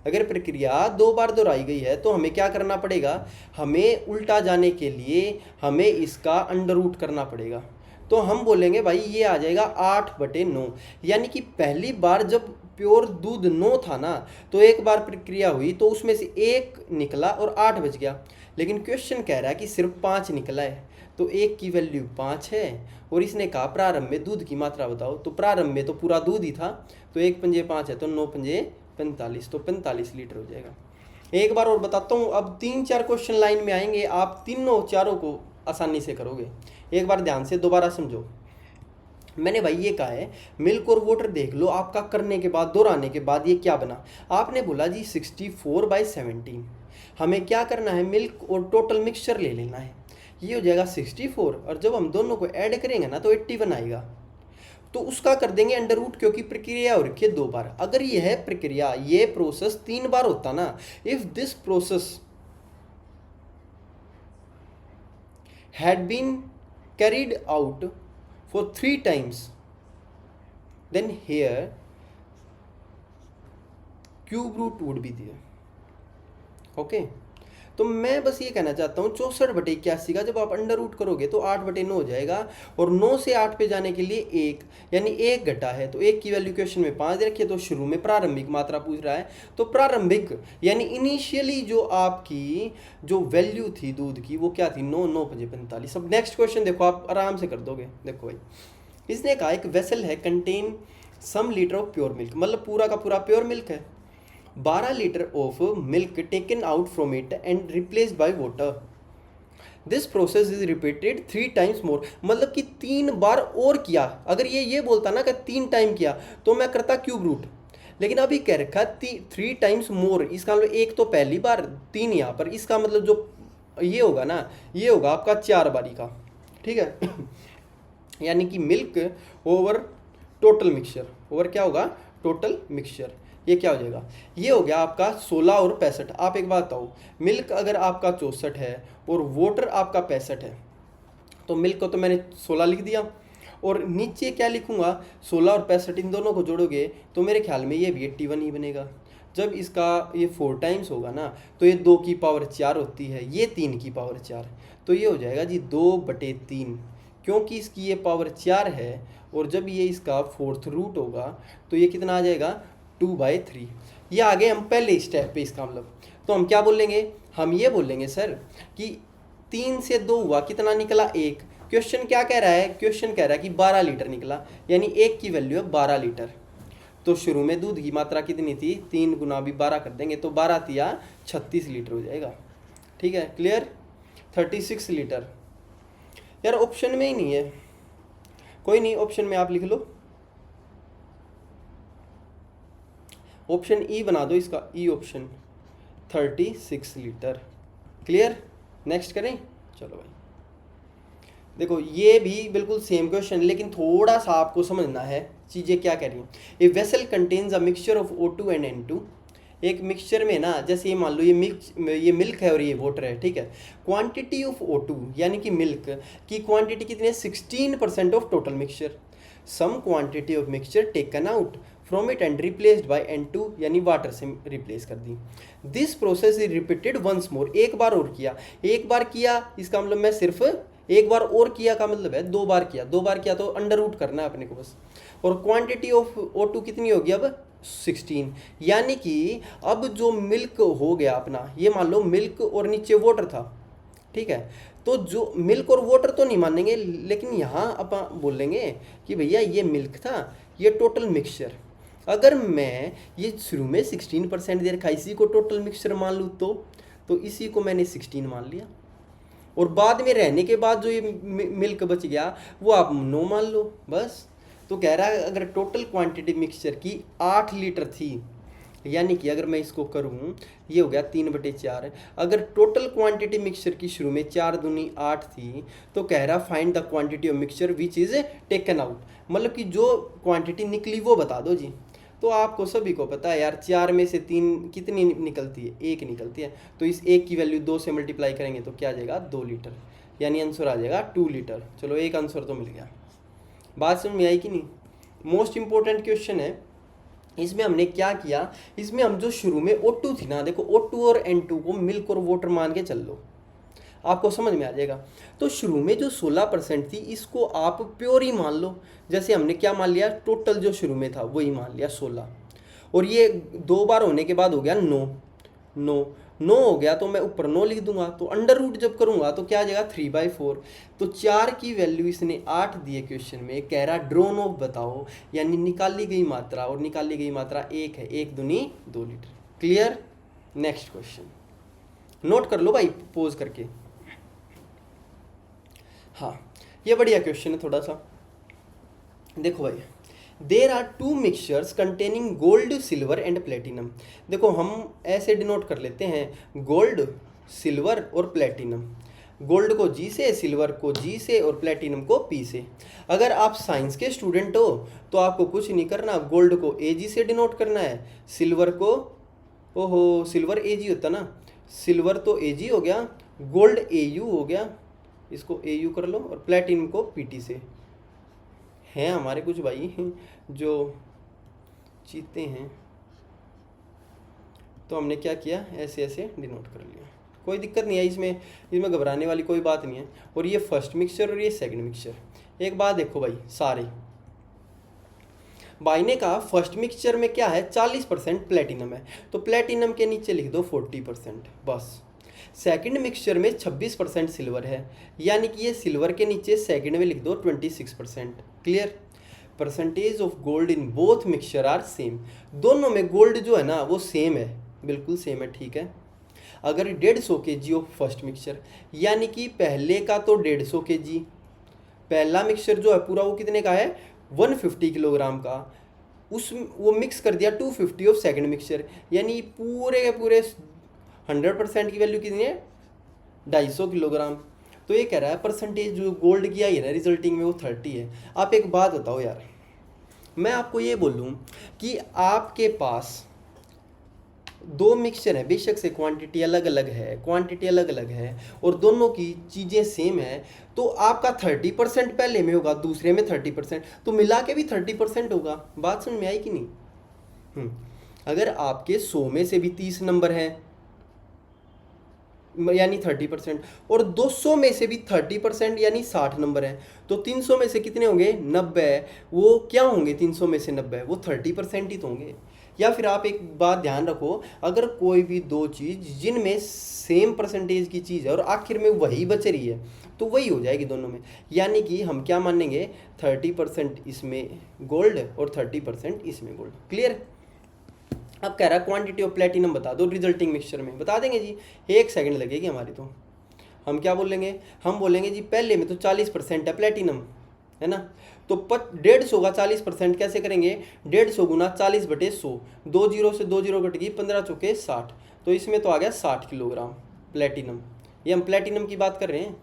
Speaker 1: अगर प्रक्रिया 2 बार दोहराई गई है तो हमें क्या करना पड़ेगा, हमें उल्टा जाने के लिए हमें इसका अंडर रूट करना पड़ेगा। तो हम बोलेंगे भाई ये आ जाएगा 8/9, यानी कि पहली बार जब प्योर दूध 9 था ना तो एक बार प्रक्रिया हुई तो उसमें से 1 निकला और 8 बच गया। लेकिन क्वेश्चन कह रहा है कि सिर्फ 5 निकला है, तो 1 की वैल्यू 5 है और इसने कहा प्रारंभ में दूध की मात्रा बताओ। तो प्रारंभ में तो पूरा दूध ही था, तो 1 पंजे 5 है तो 9 पंजे 45, तो 45 लीटर हो जाएगा। एक बार और बताता हूँ, अब 3-4 क्वेश्चन लाइन में आएंगे, आप तीनों चारों को आसानी से करोगे। एक बार ध्यान से दोबारा समझो। मैंने भाई ये कहा है मिल्क और वाटर देख लो, आपका करने के बाद दोहराने के बाद ये क्या बना। आपने बोला जी 64/17, हमें क्या करना है मिल्क और टोटल मिक्सचर ले लेना है, ये हो जाएगा 64 और जब हम दोनों को ऐड करेंगे ना तो 81 आएगा। तो उसका कर देंगे अंडर रूट, क्योंकि प्रक्रिया हो रखी है 2 बार। अगर ये है प्रक्रिया, ये प्रोसेस 3 बार होता ना, if this process had been carried out for 3 times, then here cube root would be there. Okay, तो मैं बस ये कहना चाहता हूँ 64/81 का जब आप अंडर रूट करोगे तो 8/9 हो जाएगा, और 9 से 8 पे जाने के लिए 1, यानी 1 घटा है, तो 1 की वैल्यू क्वेश्चन में 5 दे रखी है, तो शुरू में प्रारंभिक मात्रा पूछ रहा है, तो प्रारंभिक यानी इनिशियली जो आपकी जो वैल्यू थी दूध की वो क्या थी, 9, 9 बजे 45। अब नेक्स्ट क्वेश्चन देखो, आप आराम से कर दोगे। देखो भाई, इसने कहा एक वेसल है contain some litre of pure milk, मतलब पूरा का पूरा प्योर मिल्क है, 12 litre of milk taken out from it and replaced by water. This process is repeated 3 times more, मतलब कि 3 बार और किया। अगर ये बोलता ना कि 3 टाइम किया तो मैं करता क्यूब रूट, लेकिन अभी कह रखा 3 टाइम्स मोर, इसका मतलब एक तो पहली बार, 3 यहाँ पर, इसका मतलब जो ये होगा ना, ये होगा आपका 4 बारी का, ठीक है। यानी कि milk over total mixture, over क्या होगा, टोटल मिक्सचर, ये क्या हो जाएगा, ये हो गया आपका 16 और 65। आप एक बात बताओ, मिल्क अगर आपका 64 है और वाटर आपका 65 है, तो मिल्क को तो मैंने 16 लिख दिया, और नीचे क्या लिखूंगा, 16 और 65, इन दोनों को जोड़ोगे तो मेरे ख्याल में ये भी 81 ही बनेगा। जब इसका ये 4 टाइम्स होगा ना, तो ये 2 की पावर 4 होती है, ये 3 की पावर 4, तो ये हो जाएगा जी 2/3, क्योंकि इसकी ये पावर 4 है, और जब ये इसका 4th रूट होगा तो ये कितना आ जाएगा, 2/3। ये आगे हम पहले स्टेप पे इसका मतलब, तो हम क्या बोलेंगे, हम ये बोलेंगे सर कि 3 से 2 हुआ, कितना निकला, 1। क्वेश्चन क्या कह रहा है, क्वेश्चन कह रहा है कि 12 लीटर निकला, यानी 1 की वैल्यू है 12 लीटर। तो शुरू में दूध की मात्रा कितनी थी, 3 गुना भी 12 कर देंगे तो 12 तिया 36 लीटर हो जाएगा, ठीक है, क्लियर। 36 लीटर, यार ऑप्शन में ही नहीं है, कोई नहीं, ऑप्शन में आप लिख लो, ऑप्शन ई बना दो इसका, E option, 36 litre, clear. Next करें, चलो भाई, देखो ये भी बिल्कुल सेम क्वेश्चन, लेकिन थोड़ा सा आपको समझना है चीज़ें क्या कह रही हैं। A vessel contains a mixture of O2 and N2, एक मिक्सचर में ना, जैसे ये मान लो ये मिल्क है और ये वाटर है, ठीक है। क्वांटिटी ऑफ O2 यानी कि मिल्क की क्वांटिटी कितनी है, 16% of total mixture. Some quantity of mixture taken out from it and replaced by N2, यानी वाटर से रिप्लेस कर दी। This process is repeated once more, एक बार और किया, एक बार किया इसका मतलब मैं सिर्फ एक बार और किया का मतलब है 2 बार किया, 2 बार किया तो अंडर रूट करना है अपने को बस। और क्वांटिटी ऑफ O2 कितनी होगी अब, 16, यानी कि अब जो मिल्क हो गया अपना, ये मान लो मिल्क और नीचे वाटर था, ठीक है, तो जो मिल्क और वाटर तो नहीं मानेंगे, लेकिन यहाँ अपन बोलेंगे कि भैया ये मिल्क था, ये टोटल मिक्सचर। अगर मैं ये शुरू में 16% दे रखा, इसी को टोटल मिक्सचर मान लूँ तो इसी को मैंने 16 मान लिया, और बाद में रहने के बाद जो ये मिल्क बच गया वो आप 9 मान लो बस। तो कह रहा है अगर टोटल क्वांटिटी मिक्सचर की 8 लीटर थी, यानी कि अगर मैं इसको करूँ, ये हो गया 3/4, अगर टोटल क्वांटिटी मिक्सचर की शुरू में 4 दूनी 8 थी, तो कह रहा find the quantity of mixture which is taken out, मतलब कि जो क्वांटिटी निकली वो बता दो जी। तो आपको सभी को पता है यार, 4 में से 3 कितनी निकलती है, 1 निकलती है, तो इस 1 की वैल्यू 2 से मल्टीप्लाई करेंगे तो क्या आ जाएगा, 2 लीटर, यानी आंसर आ जाएगा 2 लीटर। चलो एक आंसर तो मिल गया, बात समझ में आई कि नहीं। मोस्ट इंपॉर्टेंट क्वेश्चन है। इसमें हमने क्या किया, इसमें हम जो शुरू में O2 थी ना, देखो O2 और N2 को मिल्क और वाटर मान के चल लो, आपको समझ में आ जाएगा। तो शुरू में जो 16% थी इसको आप प्योर ही मान लो, जैसे हमने क्या मान लिया, टोटल जो शुरू में था वही मान लिया 16, और ये 2 बार होने के बाद हो गया 9 हो गया, तो मैं ऊपर 9 लिख दूंगा, तो अंडर रूट जब करूंगा तो क्या आ जाएगा 3/4। तो 4 की वैल्यू इसने 8 दी है क्वेश्चन में, कह रहा ड्रॉन ऑफ बताओ, यानी निकाली गई मात्रा, और निकाली गई मात्रा 1 है, 1 दूनी 2 litre, clear. Next question note कर लो भाई पोज करके, हाँ ये बढ़िया क्वेश्चन है थोड़ा सा। देखो भाई, there are 2 mixtures containing gold silver and platinum. देखो हम ऐसे डिनोट कर लेते हैं, गोल्ड सिल्वर और प्लेटिनम, गोल्ड को G से, सिल्वर को G से, और प्लेटिनम को P से। अगर आप साइंस के स्टूडेंट हो तो आपको कुछ नहीं करना, गोल्ड को AG से डिनोट करना है, सिल्वर को, ओहो सिल्वर AG होता ना, सिल्वर तो AG हो गया, गोल्ड AU हो गया, इसको AU कर लो, और प्लेटिनम को PT से। हैं हमारे कुछ भाई जो जीतते हैं, तो हमने क्या किया, ऐसे ऐसे डिनोट कर लिया, कोई दिक्कत नहीं है इसमें, इसमें घबराने वाली कोई बात नहीं है। और ये फर्स्ट मिक्सचर और ये सेकंड मिक्सचर। एक बात देखो भाई, सारे भाई ने कहा फर्स्ट मिक्सचर में क्या है 40% प्लेटिनम है, तो प्लेटिनम के नीचे लिख दो 40% बस। सेकंड मिक्सचर में 26% सिल्वर है, यानी कि ये सिल्वर के नीचे सेकंड में लिख दो 26%। Clear. Percentage of gold in both mixture are same, दोनों में गोल्ड जो है ना वो सेम है, बिल्कुल सेम है। ठीक है। अगर 150 kg ऑफ फर्स्ट मिक्सचर, यानी कि पहले का तो 150 kg, पहला मिक्सचर जो है पूरा वो कितने का है 150 किलोग्राम का, उस वो मिक्स कर दिया 250 ऑफ सेकंड मिक्सचर, यानी पूरे के पूरे 100% की वैल्यू कितनी है 250 किलोग्राम। तो ये कह रहा है परसेंटेज जो गोल्ड की आई है ना रिजल्टिंग में वो 30 है। आप एक बात बताओ यार, मैं आपको ये बोलूँ कि आपके पास दो मिक्सचर है, बेशक से क्वांटिटी अलग अलग है और दोनों की चीज़ें सेम है, तो आपका 30% पहले में होगा, दूसरे में 30%, तो मिला के भी 30% होगा। बात समझ में आई कि नहीं? अगर आपके 100 में से भी 30 नंबर हैं यानी 30%, और 200 में से भी 30% यानी 60 नंबर है, तो 300 में से कितने होंगे 90, वो क्या होंगे 300 में से 90, वो 30% ही तो होंगे। या फिर आप एक बात ध्यान रखो, अगर कोई भी दो चीज़ जिनमें सेम परसेंटेज की चीज़ है और आखिर में वही बच रही है, तो वही हो जाएगी दोनों में, यानी कि हम क्या मानेंगे 30% इसमें गोल्ड और 30% इसमें गोल्ड। क्लियर। अब कह रहा है क्वांटिटी ऑफ प्लेटिनम बता दो रिजल्टिंग मिक्सचर में, बता देंगे जी, 1 सेकंड लगेगी हमारी। तो हम क्या बोलेंगे, हम बोलेंगे जी पहले में तो 40% है प्लेटिनम, है ना, तो 150 का 40% कैसे करेंगे, 150 गुना 40/100, 2 जीरो से 2 जीरो कट गई, 15 चौके 60, तो इसमें तो आ गया 60 किलोग्राम प्लेटिनम। ये हम प्लेटिनम की बात कर रहे हैं।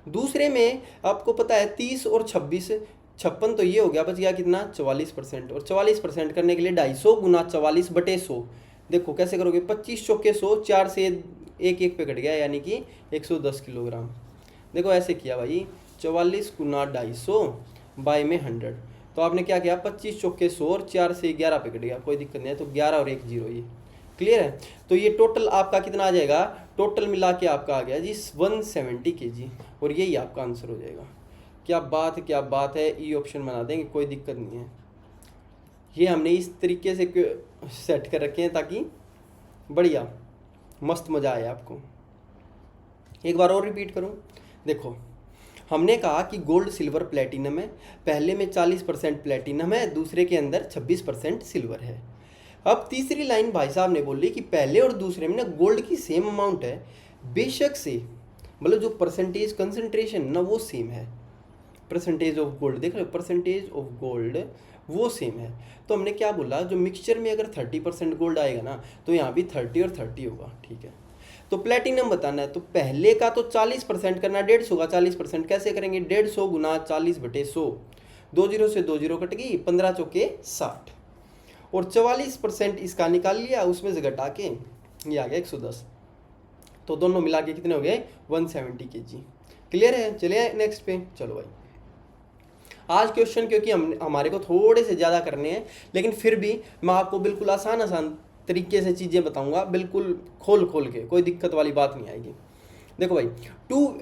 Speaker 1: दूसरे में आपको पता है 30 और 26, 56 तो ये हो गया, बच गया कितना 44%, और 44% करने के लिए 250 गुना 44/100, देखो कैसे करोगे, 25 चौके 100, 4 से एक एक पे कट गया, यानी कि 110 किलोग्राम। देखो ऐसे किया भाई, 44 गुना 250 बाई में 100, तो आपने क्या किया 25 चौके 100 और 4 से 11 पे कट गया, कोई दिक्कत नहीं है, तो 11 और 1 0 ये। क्लियर है। तो ये टोटल आपका कितना आ जाएगा, टोटल मिला के आपका आ गया जी 170 kg, और यही आपका आंसर हो जाएगा। क्या बात है, ई ऑप्शन बना देंगे, कोई दिक्कत नहीं है। ये हमने इस तरीके से सेट कर रखे हैं ताकि बढ़िया मस्त मज़ा आए आपको। एक बार और रिपीट करूं, देखो हमने कहा कि गोल्ड सिल्वर प्लेटिनम है, पहले में 40% प्लेटिनम है, दूसरे के अंदर 26% सिल्वर है। अब तीसरी लाइन भाई साहब ने बोली कि पहले और दूसरे में ना गोल्ड की सेम अमाउंट है, बेशक से मतलब जो परसेंटेज कंसंट्रेशन ना वो सेम है, परसेंटेज ऑफ गोल्ड देख रहे हो, परसेंटेज ऑफ गोल्ड वो सेम है। तो हमने क्या बोला, जो मिक्सचर में अगर 30% गोल्ड आएगा ना, तो यहाँ भी 30 और 30 होगा। ठीक है। तो प्लेटिनम बताना है, तो पहले का तो 40% करना, 150 का 40% कैसे करेंगे, 150 गुना 40/100, 2 जीरो से 2 जीरो कट गई, 15 चौके 60, और 44% इसका निकाल लिया, उसमें से घटा के ये आ गया 110, तो दोनों मिला के कितने हो गए 170 kg। क्लियर है। चलिए नेक्स्ट पे चलो भाई। आज क्वेश्चन क्योंकि हमारे को थोड़े से ज़्यादा करने हैं, लेकिन फिर भी मैं आपको बिल्कुल आसान तरीके से चीज़ें बताऊंगा, बिल्कुल खोल के, कोई दिक्कत वाली बात नहीं आएगी। देखो भाई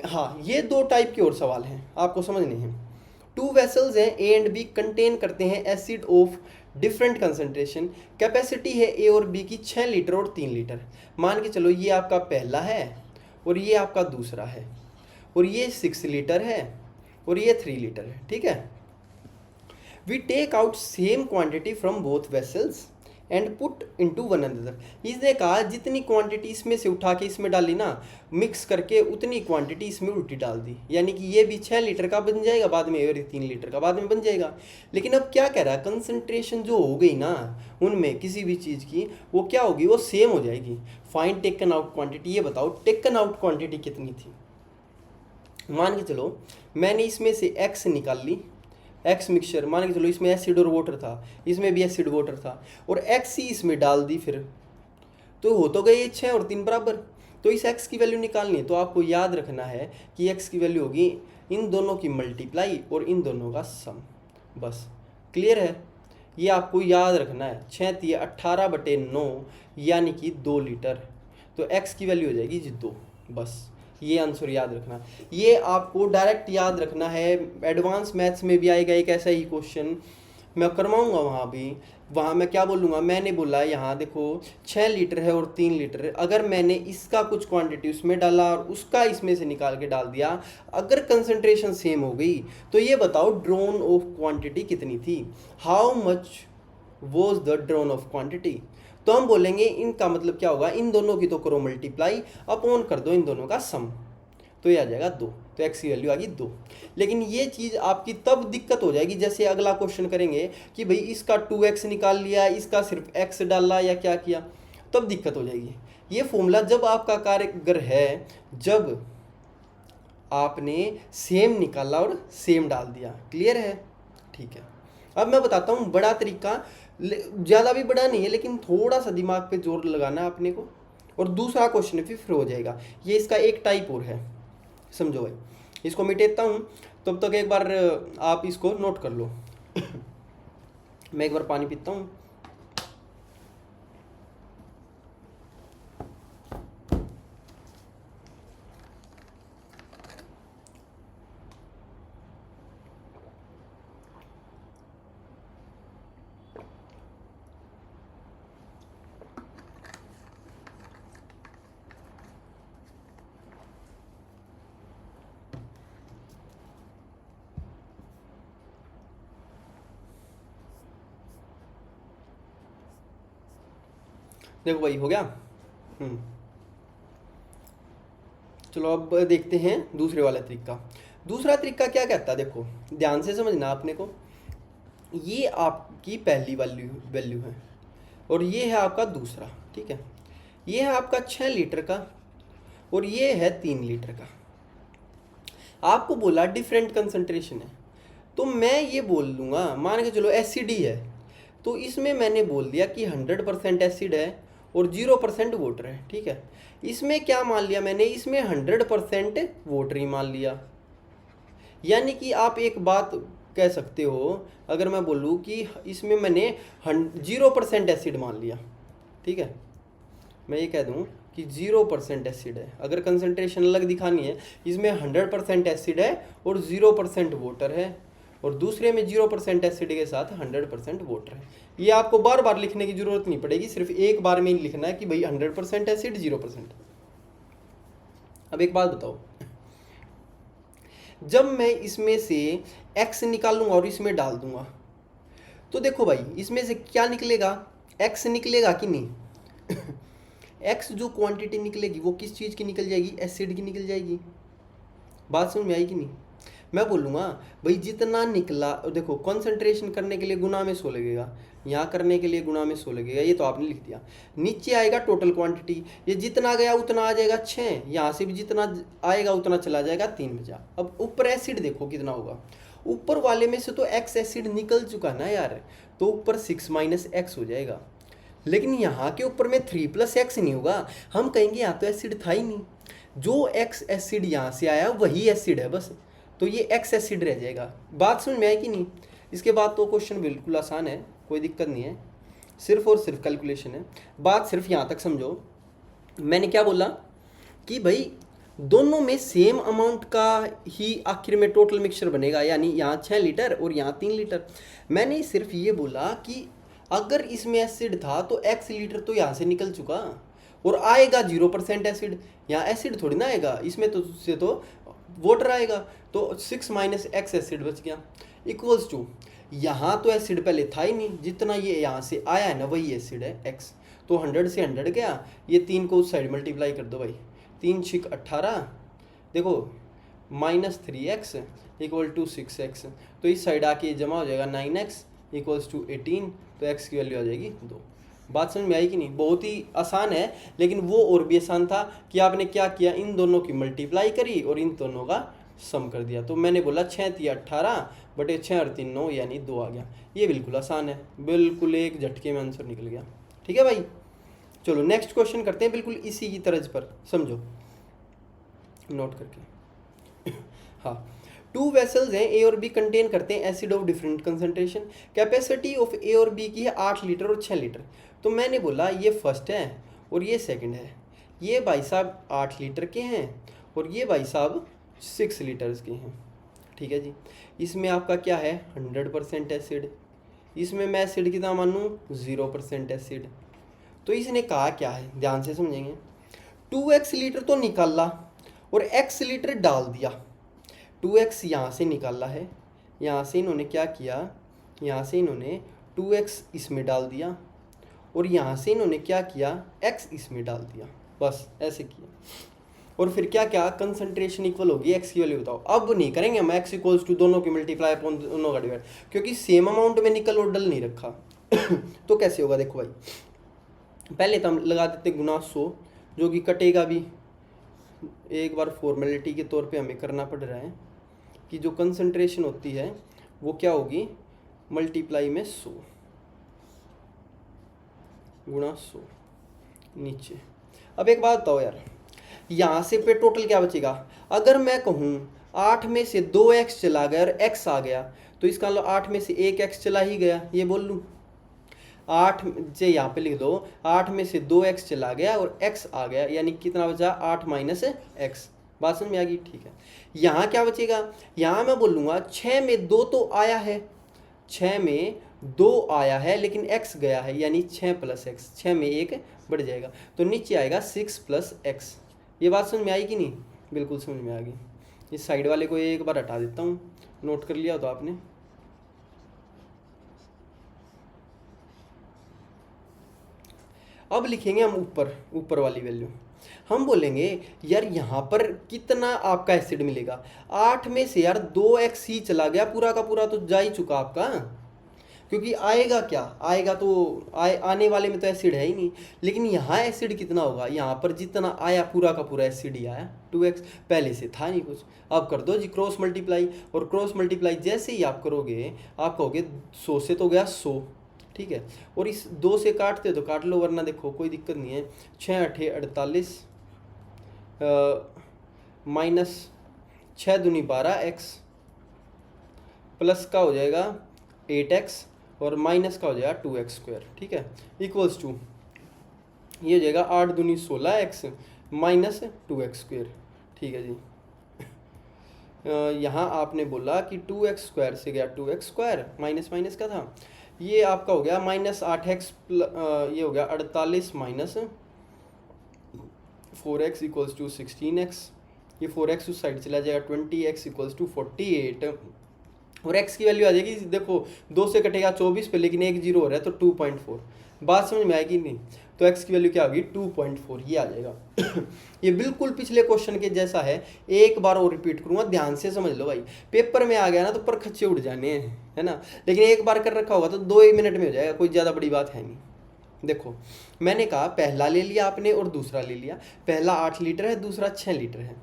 Speaker 1: हाँ ये 2 टाइप के और सवाल हैं आपको समझने हैं। 2 वेसल्स हैं ए एंड बी, कंटेन करते हैं acid of different concentration, capacity है ए और बी की 6 लीटर और 3 लीटर। मान के चलो ये आपका पहला है और ये आपका दूसरा है, और ये 6 लीटर है और ये 3 लीटर है। ठीक है। We take out same quantity from both vessels and put into one another. इसने कहा जितनी क्वांटिटी इसमें से उठा के इसमें डाली ना, मिक्स करके उतनी क्वांटिटी इसमें उल्टी डाल दी, यानी कि ये भी 6 लीटर का बन जाएगा बाद में, और 3 लीटर का बाद में बन जाएगा। लेकिन अब क्या कह रहा है, कंसंट्रेशन जो हो गई ना उनमें किसी भी चीज़ की, वो क्या होगी, वो सेम हो जाएगी। फाइंड टेकन आउट क्वांटिटी, ये बताओ टेकन आउट क्वांटिटी कितनी थी। मान के चलो मैंने इसमें से x निकाल ली, एक्स मिक्सचर, मान के चलो इसमें एसिड और वाटर था, इसमें भी एसिड वाटर था, और एक्स ही इसमें डाल दी, फिर तो हो तो गई 6 और 3 बराबर। तो इस एक्स की वैल्यू निकालनी है, तो आपको याद रखना है कि एक्स की वैल्यू होगी इन दोनों की मल्टीप्लाई और इन दोनों का सम, बस। क्लियर है। ये आपको याद रखना है। 6 × 18/9 यानी कि 2 लीटर। तो x की वैल्यू हो जाएगी जी 2। बस ये आंसर याद रखना, ये आपको डायरेक्ट याद रखना है। एडवांस मैथ्स में भी आएगा एक ऐसा ही क्वेश्चन, मैं करवाऊंगा वहाँ भी। वहाँ मैं क्या बोलूँगा, मैंने बोला यहाँ देखो 6 लीटर है और 3 लीटर है, अगर मैंने इसका कुछ क्वांटिटी उसमें डाला और उसका इसमें से निकाल के डाल दिया, अगर कंसंट्रेशन सेम हो गई तो ये बताओ ड्रोन ऑफ क्वांटिटी कितनी थी, how much was the drone of quantity. तो हम बोलेंगे इनका मतलब क्या होगा, इन दोनों की तो करो मल्टीप्लाई, अपॉन कर दो इन दोनों का सम, तो ये आ जाएगा 2। तो x की वैल्यू आ गई 2। लेकिन ये चीज़ आपकी तब दिक्कत हो जाएगी जैसे अगला क्वेश्चन करेंगे कि भाई इसका 2x निकाल लिया, इसका सिर्फ x डाला या क्या किया, तब दिक्कत हो जाएगी। ये फॉर्मूला जब आपका कारगर है जब आपने सेम निकाला और सेम डाल दिया। क्लियर है? ठीक है। अब मैं बताता हूँ बड़ा तरीका, ज़्यादा भी बड़ा नहीं है लेकिन थोड़ा सा दिमाग पे जोर लगाना है अपने को, और दूसरा क्वेश्चन फिर हो जाएगा। ये इसका एक टाइप और है, समझो भाई। इसको मिटेता हूँ, तब तक एक बार आप इसको नोट कर लो। मैं एक बार पानी पीता हूँ। देखो भाई हो गया। चलो अब देखते हैं दूसरे वाला तरीका। दूसरा तरीका क्या कहता है, देखो ध्यान से समझना आपने को। ये आपकी पहली वैल्यू है और ये है आपका दूसरा, ठीक है। ये है आपका 6 लीटर का और ये है 3 लीटर का। आपको बोला डिफरेंट कंसंट्रेशन है, तो मैं ये बोल दूंगा, मान के चलो एसिड ही है, तो इसमें मैंने बोल दिया कि 100% एसिड है और 0% वाटर है, ठीक है। इसमें क्या मान लिया मैंने, इसमें 100% वाटर ही मान लिया। यानी कि आप एक बात कह सकते हो, अगर मैं बोलूँ कि इसमें मैंने 0% एसिड मान लिया, ठीक है। मैं ये कह दूँ कि 0% एसिड है, अगर कंसंट्रेशन अलग दिखानी है, इसमें 100% एसिड है और 0% वाटर है, और दूसरे में 0% एसिड के साथ 100% वाटर है। ये आपको बार बार लिखने की जरूरत नहीं पड़ेगी, सिर्फ एक बार में ही लिखना है कि भाई 100% एसिड 0%। अब एक बात बताओ, जब मैं इसमें से x निकालूंगा और इसमें डाल दूंगा, तो देखो भाई इसमें से क्या निकलेगा, x निकलेगा कि नहीं। x जो क्वांटिटी निकलेगी वो किस चीज़ की निकल जाएगी, एसिड की निकल जाएगी। बात समझ में आई कि नहीं। मैं बोलूँगा भाई जितना निकला, देखो कंसंट्रेशन करने के लिए गुना में 100 लगेगा, यहाँ करने के लिए गुना में 100 लगेगा, ये तो आपने लिख दिया। नीचे आएगा टोटल क्वांटिटी, ये जितना गया उतना आ जाएगा 6, यहाँ से भी जितना आएगा उतना चला जाएगा 3 बचा। अब ऊपर एसिड देखो कितना होगा, ऊपर वाले में से तो x एसिड निकल चुका ना यार, तो ऊपर 6 - x हो जाएगा। लेकिन यहाँ के ऊपर में 3 + x नहीं होगा, हम कहेंगे यहाँ तो एसिड था ही नहीं, जो x एसिड यहाँ से आया वही एसिड है बस, तो ये x एसिड रह जाएगा। बात समझ में आई कि नहीं। इसके बाद तो क्वेश्चन बिल्कुल आसान है, कोई दिक्कत नहीं है, सिर्फ और सिर्फ कैलकुलेशन है। बात सिर्फ यहाँ तक समझो, मैंने क्या बोला कि भाई दोनों में सेम अमाउंट का ही आखिर में टोटल मिक्सचर बनेगा, यानी यहाँ 6 लीटर और यहाँ 3 लीटर। मैंने सिर्फ ये बोला कि अगर इसमें एसिड था तो x लीटर तो यहाँ से निकल चुका और आएगा 0% एसिड, यहाँ एसिड थोड़ी ना आएगा, इसमें तो से तो वाटर आएगा, तो 6 - x एसिड बच गया, इक्वल्स टू यहाँ तो एसिड पहले था ही नहीं, जितना ये यहाँ से आया है ना वही एसिड है x, तो 100 से 100 गया, ये 3 को उस साइड मल्टीप्लाई कर दो भाई, 3 × 6 = 18, देखो -3x = 6x, तो इस साइड आके जमा हो जाएगा 9x = 18, तो x की वैल्यू आ जाएगी 2। बात समझ में आई कि नहीं। बहुत ही आसान है, लेकिन वो और भी आसान था कि आपने क्या किया, इन दोनों की मल्टीप्लाई करी और इन दोनों का सम कर दिया। तो मैंने बोला 6 × 3 = 18 बटे 6 और 3 9, यानी 2 आ गया। ये बिल्कुल आसान है, बिल्कुल एक झटके में आंसर निकल गया। ठीक है भाई, चलो नेक्स्ट क्वेश्चन करते हैं, बिल्कुल इसी की तर्ज पर, समझो नोट करके। हाँ, 2 वेसल्स हैं ए और बी, कंटेन करते हैं acid of different concentration. Capacity of A और बी की है 8 लीटर और 6 लीटर। तो मैंने बोला ये फर्स्ट है और ये सेकंड है, ये भाई साहब 8 लीटर के हैं और ये भाई साहब 6 लीटर्स के हैं। ठीक है जी। इसमें आपका क्या है 100% एसिड, इसमें मैं एसिड कितना मानूँ 0% एसिड। तो इसने कहा क्या है, ध्यान से समझेंगे। 2x लीटर तो निकाला और x लीटर डाल दिया। 2x यहाँ से निकाला है, यहाँ से इन्होंने क्या किया, यहाँ से इन्होंने 2x इसमें डाल दिया और यहाँ से इन्होंने क्या किया x इसमें डाल दिया, बस ऐसे किया। और फिर क्या क्या कंसंट्रेशन इक्वल होगी x की वैल्यू बताओ। अब नहीं करेंगे हम x इक्वल्स टू दोनों की मल्टीप्लाई अपॉन दोनों का डिवाइड, क्योंकि सेम अमाउंट में निकल और डल नहीं रखा। तो कैसे होगा देखो भाई, पहले तो हम लगा देते गुना 100, जो कि कटेगा भी। एक बार फॉर्मेलिटी के तौर पे हमें करना पड़ रहा है कि जो कंसंट्रेशन होती है वो क्या होगी, मल्टीप्लाई में 100 गुणा 100 नीचे। अब एक बात बताओ यार, यहाँ से पे टोटल क्या बचेगा। अगर मैं कहूँ 8 में से 2x चला गया और x आ गया, तो इसका मतलब 8 में से 1x चला ही गया, ये बोल लूँ। 8 से यहाँ पे लिख दो 8 में से 2x चला गया और x आ गया, यानी कितना बचा 8 माइनस x। बात समझ में आ गई, ठीक है। यहाँ क्या बचेगा, यहाँ मैं बोलूँगा 6 में 2 तो आया है, 6 में 2 आया है लेकिन x गया है, यानी 6 प्लस x, 6 में 1 बढ़ जाएगा, तो नीचे आएगा 6 प्लस x। ये बात समझ में आई कि नहीं, बिल्कुल समझ में आ गई। इस साइड वाले को एक बार हटा देता हूँ, नोट कर लिया तो आपने। अब लिखेंगे हम ऊपर वाली वैल्यू। हम बोलेंगे यार यहाँ पर कितना आपका एसिड मिलेगा। 8 में से यार 2x ही चला गया, पूरा का पूरा तो जा ही चुका आपका, क्योंकि आएगा क्या, आएगा तो आने वाले में तो एसिड है ही नहीं। लेकिन यहाँ एसिड कितना होगा, यहाँ पर जितना आया पूरा का पूरा एसिड ही आया 2x, पहले से था नहीं कुछ। अब कर दो जी क्रॉस मल्टीप्लाई, और क्रॉस मल्टीप्लाई जैसे ही आप करोगे आप कहोगे 100 से तो गया 100, ठीक है। और इस 2 से काटते हो तो काट लो, वरना देखो कोई दिक्कत नहीं है। 6 8 48 माइनस 6 दूनी 12x प्लस का हो जाएगा 8x और माइनस का हो जाएगा 2x स्क्वायर, ठीक है, इक्वल्स टू ये हो जाएगा 8 दूनी 16x माइनस 2x स्क्वायर, ठीक है जी। यहाँ आपने बोला कि 2x स्क्वायर से गया 2x स्क्वायर, माइनस माइनस का था, ये आपका हो गया माइनस 8x ये हो गया 48 minus 4x equals to 16x। ये 4x उस साइड चला जाएगा, 20x इक्वल्स टू 48 और x की वैल्यू आ जाएगी, देखो 2 से कटेगा 24 पे, लेकिन 1 0 हो रहा है तो 2.4। बात समझ में आएगी नहीं, तो x की वैल्यू क्या होगी 2.4, ये आ जाएगा। ये बिल्कुल पिछले क्वेश्चन के जैसा है, एक बार और रिपीट करूंगा, ध्यान से समझ लो भाई। पेपर में आ गया ना तो पर खच्चे उड़ जाने हैं, है ना, लेकिन एक बार कर रखा होगा तो 2 मिनट में हो जाएगा, कोई ज़्यादा बड़ी बात है नहीं। देखो मैंने कहा पहला ले लिया आपने और दूसरा ले लिया, पहला 8 लीटर है, दूसरा 6 लीटर है।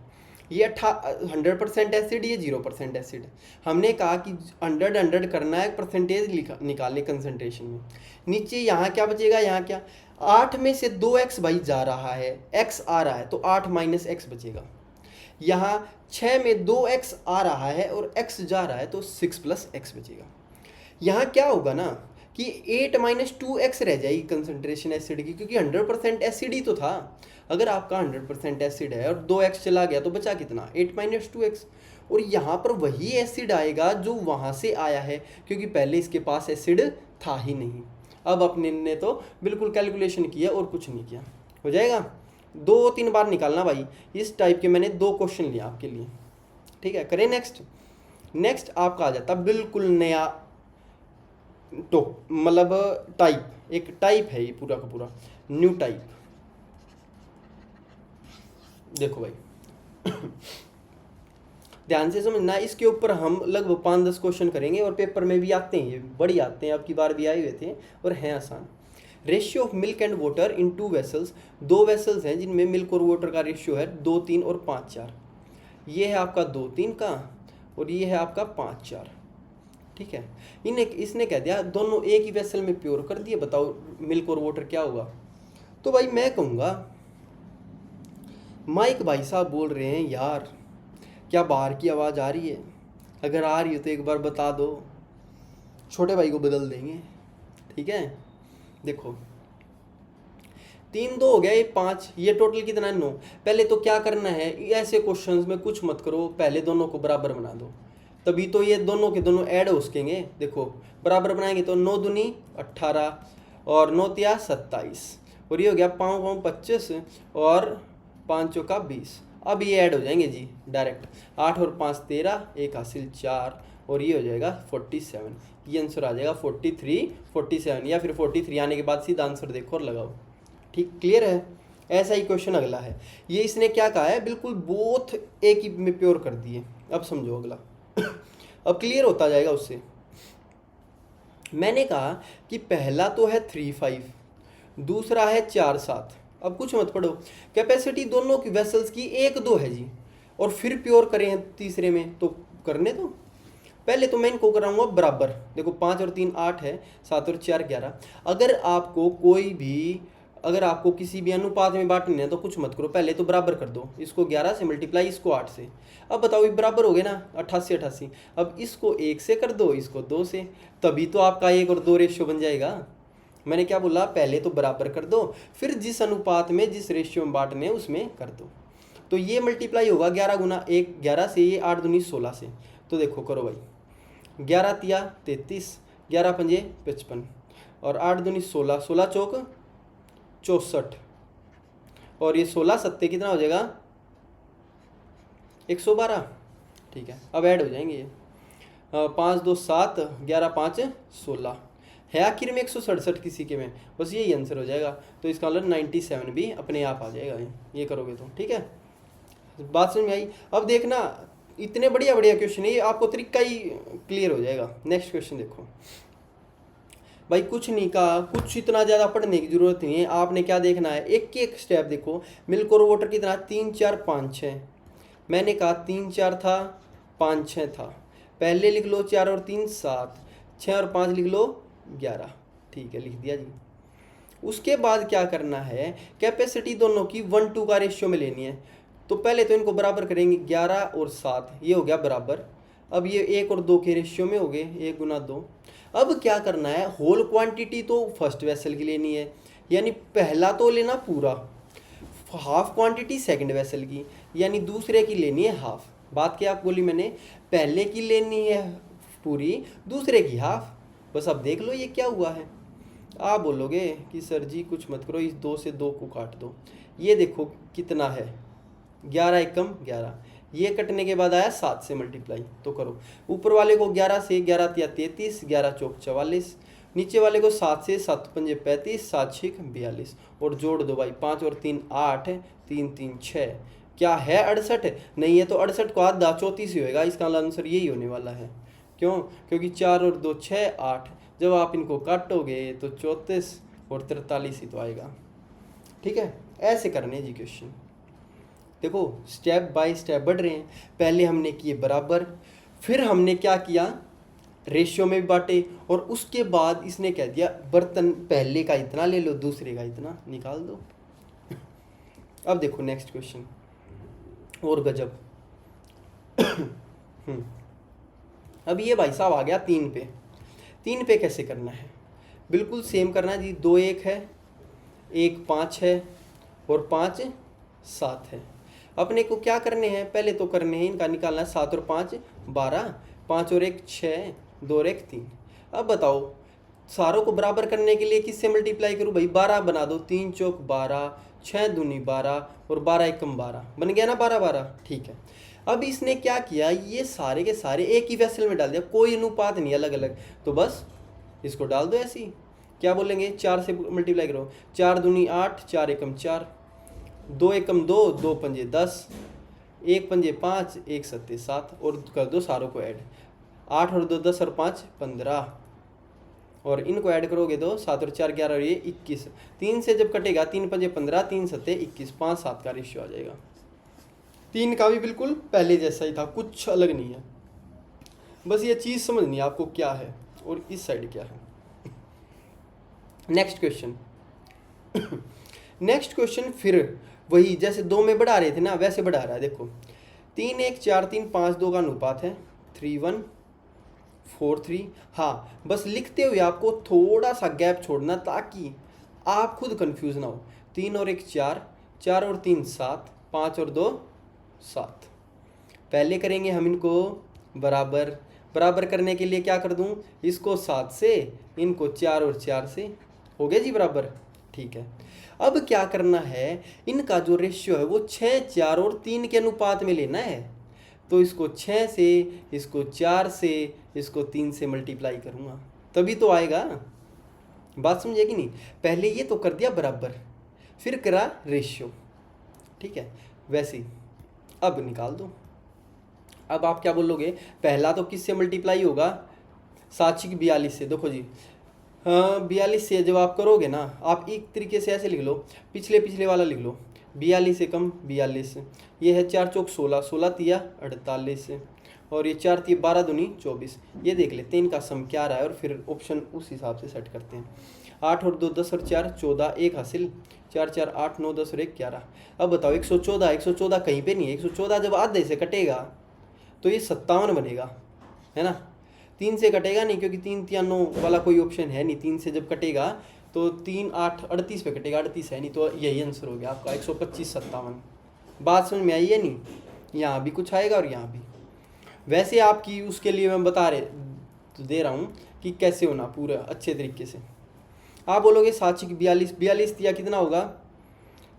Speaker 1: ये 100% एसिड, ये 0% एसिड। हमने कहा कि 100 करना है, परसेंटेज निकालने कंसंट्रेशन में। नीचे यहाँ क्या बचेगा, यहाँ क्या 8 में से 2x भाई जा रहा है, x आ रहा है तो 8 माइनस एक्स बचेगा। यहाँ 6 में 2x आ रहा है और x जा रहा है तो 6 प्लस x बचेगा। यहाँ क्या होगा ना कि 8 माइनस 2x रह जाएगी कंसंट्रेशन एसिड की, क्योंकि 100% एसिड ही तो था। अगर आपका 100% एसिड है और 2x चला गया तो बचा कितना 8 माइनस 2x, और यहाँ पर वही एसिड आएगा जो वहाँ से आया है, क्योंकि पहले इसके पास एसिड था ही नहीं। अब अपने ने तो बिल्कुल कैलकुलेशन किया और कुछ नहीं किया, हो जाएगा। 2-3 बार निकालना भाई, इस टाइप के मैंने 2 क्वेश्चन लिया आपके लिए, ठीक है। करें नेक्स्ट आपका आ जाता बिल्कुल नया तो मतलब टाइप, एक टाइप है ये पूरा का पूरा न्यू टाइप। देखो भाई ध्यान से समझना, इसके ऊपर हम लगभग 5-10 क्वेश्चन करेंगे और पेपर में भी आते हैं, ये बड़ी आते हैं, अब की बार भी आए हुए थे और हैं आसान। Ratio of milk and water in 2 vessels, 2 vessels हैं जिनमें मिल्क और वाटर का रेशियो है 2 3 और 5 4। ये है आपका 2 3 का और ये है आपका 5 4, ठीक है। इसने कह दिया दोनों एक ही वेसल में प्योर कर दिए, बताओ मिल्क और वाटर क्या होगा। तो भाई मैं कहूँगा माइक भाई साहब बोल रहे हैं यार क्या बाहर की आवाज़ आ रही है, अगर आ रही हो तो एक बार बता दो, छोटे भाई को बदल देंगे, ठीक है। देखो 3 2 हो गया, ये 5, ये टोटल कितना है 9। पहले तो क्या करना है, ऐसे क्वेश्चंस में कुछ मत करो, पहले दोनों को बराबर बना दो, तभी तो ये दोनों के दोनों ऐड हो सकेंगे। देखो बराबर बनाएंगे तो 9 दूनी 18 और 9 तिया 27 और ये हो गया 5 5 25 और 5 चौका 20। अब ये ऐड हो जाएंगे जी डायरेक्ट, 8 और 5 13, 1 हासिल 4 और ये हो जाएगा 47। ये आंसर आ जाएगा 43 47, या फिर 43 आने के बाद सीधा आंसर देखो और लगाओ। ठीक, क्लियर है। ऐसा ही क्वेश्चन अगला है, ये इसने क्या कहा है, बिल्कुल बोथ एक ही में प्योर कर दिए। अब समझो अगला अब क्लियर होता जाएगा उससे। मैंने कहा कि पहला तो है 3 5, दूसरा है 4 7। अब कुछ मत पढ़ो, कैपेसिटी दोनों की वेसल्स की 1 2 है जी, और फिर प्योर करें तीसरे में तो करने दो। पहले तो मैं इनको कराऊंगा बराबर। देखो 5 और 3 8 है, 7 और 4 11। अगर आपको किसी भी अनुपात में बांटने है तो कुछ मत करो, पहले तो बराबर कर दो। इसको 11 से मल्टीप्लाई, इसको 8 से। अब बताओ ये बराबर हो गए ना, 88 88। अब इसको 1 से कर दो, इसको 2 से, तभी तो आपका 1 और 2 रेशियो बन जाएगा। मैंने क्या बोला, पहले तो बराबर कर दो, फिर जिस अनुपात में जिस रेशियो में बांटने हैं उसमें कर दो। तो ये मल्टीप्लाई होगा 11 गुना 1 11 से, ये 8 दूनी 16 से। तो देखो करो भाई, 11 तिया 33, 11 पंजे 55 और 8 दूनी 16, 16 चौक 64 और ये 16 सत्ते कितना हो जाएगा 112। ठीक है, अब ऐड हो जाएंगे ये 5 2 7, 11 5 16 है, आखिर में 167 किसी के में, बस यही आंसर हो जाएगा। तो इसका मतलब 97 भी अपने आप आ जाएगा ये करोगे तो। ठीक है, बात समझ में आई। अब देखना इतने बढ़िया बढ़िया क्वेश्चन है, ये आपको तरीका ही क्लियर हो जाएगा। नेक्स्ट क्वेश्चन देखो भाई, कुछ नहीं कहा, कुछ इतना ज़्यादा पढ़ने की जरूरत नहीं है। आपने क्या देखना है, एक एक स्टेप देखो। मिल्क और वाटर कितना, 3 4 5 6। मैंने कहा 3 4 था, 5 6 था, पहले लिख लो 4 और 3 7, 6 और 5 लिख लो 11। ठीक है, लिख दिया जी। उसके बाद क्या करना है, कैपेसिटी दोनों की 1 2 का रेशियो में लेनी है। तो पहले तो इनको बराबर करेंगे, 11 और 7 ये हो गया बराबर। अब ये 1 और 2 के रेशियो में हो गए, 1 गुना 2। अब क्या करना है, होल क्वांटिटी तो फर्स्ट वेसल की लेनी है, यानी पहला तो लेना पूरा, हाफ क्वांटिटी सेकंड वेसल की, यानी दूसरे की लेनी है हाफ। बात क्या बोली मैंने, पहले की लेनी है पूरी, दूसरे की हाफ। बस अब देख लो ये क्या हुआ है। आप बोलोगे कि सर जी कुछ मत करो, इस 2 से 2 को काट दो। ये देखो कितना है, 11 एकम 11, ये कटने के बाद आया 7 से मल्टीप्लाई। तो करो, ऊपर वाले को 11 से, 11 तिया 33, 11 चौक 44, नीचे वाले को 7 से, 7 पंजे 35, 7 6 42 और जोड़ दो भाई, 5 और 3 8, 3 3 6, क्या है 68? नहीं है तो 68 को आधा 34 ही होएगा। इसका आंसर यही होने वाला है। क्यों? क्योंकि 4 और 2 6 8, जब आप इनको काटोगे तो 34 और 43 ही तो आएगा। ठीक है, ऐसे करने जी क्वेश्चन। देखो स्टेप बाय स्टेप बढ़ रहे हैं। पहले हमने किए बराबर, फिर हमने क्या किया, रेशियो में भी बांटे, और उसके बाद इसने कह दिया बर्तन पहले का इतना ले लो, दूसरे का इतना निकाल दो। अब देखो नेक्स्ट क्वेश्चन और गजब। अब ये भाई साहब आ गया 3 पे। 3 पे कैसे करना है, बिल्कुल सेम करना है जी। 2 1 है, 1 5 है और 5 7 है। अपने को क्या करने हैं, पहले तो करने हैं इनका निकालना है, 7 और 5 12, 5 और 1 6, 2 और 1 3। अब बताओ सारों को बराबर करने के लिए किससे मल्टीप्लाई करूँ भाई, 12 बना दो, 3 चौक 12, 6 दूनी 12 और 12 एकम 12, बन गया ना 12 12। ठीक है, अब इसने क्या किया, ये सारे के सारे एक ही वेसल में डाल दिया, कोई अनुपात नहीं अलग अलग, तो बस इसको डाल दो ऐसे ही। क्या बोलेंगे, 4 से मल्टीप्लाई करो, 4 दूनी 8, 4 एकम 4, 2 एकम 2, 2 पंजे 10, 1 पंजे 5, 1 सत्ते 7 और कर दो सारों को ऐड, 8 और 2 10 और 5 15 और इनको ऐड करोगे तो 7 और 4 11 और ये 21। 3 से जब कटेगा, 3 पंजे 15, 3 सत्ते 21, 5 7 का रेशियो आ जाएगा। 3 का भी बिल्कुल पहले जैसा ही था, कुछ अलग नहीं है। बस ये चीज़ समझनी है आपको क्या है और इस साइड क्या है। Next question. नेक्स्ट क्वेश्चन फिर वही जैसे 2 में बढ़ा रहे थे ना, वैसे बढ़ा रहा है। देखो 3 1 4 3 5 2 का अनुपात है, 3 1 4 3। हाँ, बस लिखते हुए आपको थोड़ा सा गैप छोड़ना ताकि आप खुद कंफ्यूज ना हो। 3 और 1 4, 4 और 3 7, 5 और 2 7। पहले करेंगे हम इनको बराबर। बराबर करने के लिए क्या कर दूं, इसको 7 से, इनको 4 और 4 से। हो गया जी बराबर। ठीक है, अब क्या करना है, इनका जो रेशियो है वो 6, 4 और 3 के अनुपात में लेना है। तो इसको 6 से, इसको 4 से, इसको 3 से मल्टीप्लाई करूँगा तभी तो आएगा। बात समझे कि नहीं? पहले ये तो कर दिया बराबर, फिर करा रेशियो। ठीक है, वैसे ही अब निकाल दो। अब आप क्या बोलोगे, पहला तो किससे मल्टीप्लाई होगा, 7×42 से। देखो जी, हाँ 42 से जब आप करोगे ना, आप एक तरीके से ऐसे लिख लो, पिछले वाला लिख लो, 42 से कम 42, ये है 4 चौक 16, 16 तिया 48, और ये 4 तिया 12 दूनी 24। ये देख लेते हैं इनका सम क्या रहा है और फिर ऑप्शन उस हिसाब से सेट करते हैं। 8 और 2 10 और 4 14, 1 हासिल, 4 4 8 9 10 और 1 11। अब बताओ 114, 114 कहीं पे नहीं है। 114 जब आधे से कटेगा तो ये 57 बनेगा, है ना। 3 से कटेगा नहीं, क्योंकि 3 3 9 वाला कोई ऑप्शन है नहीं। 3 से जब कटेगा तो 3 8 38 पे कटेगा, 38 है नहीं, तो यही आंसर हो गया आपका 125 57। बात समझ में आई है नहीं? यहाँ भी कुछ आएगा और यहाँ भी। वैसे आपकी उसके लिए मैं दे रहा हूँ कि कैसे होना पूरा अच्छे तरीके से। आप बोलोगे 7×42, 42 दिया कितना होगा,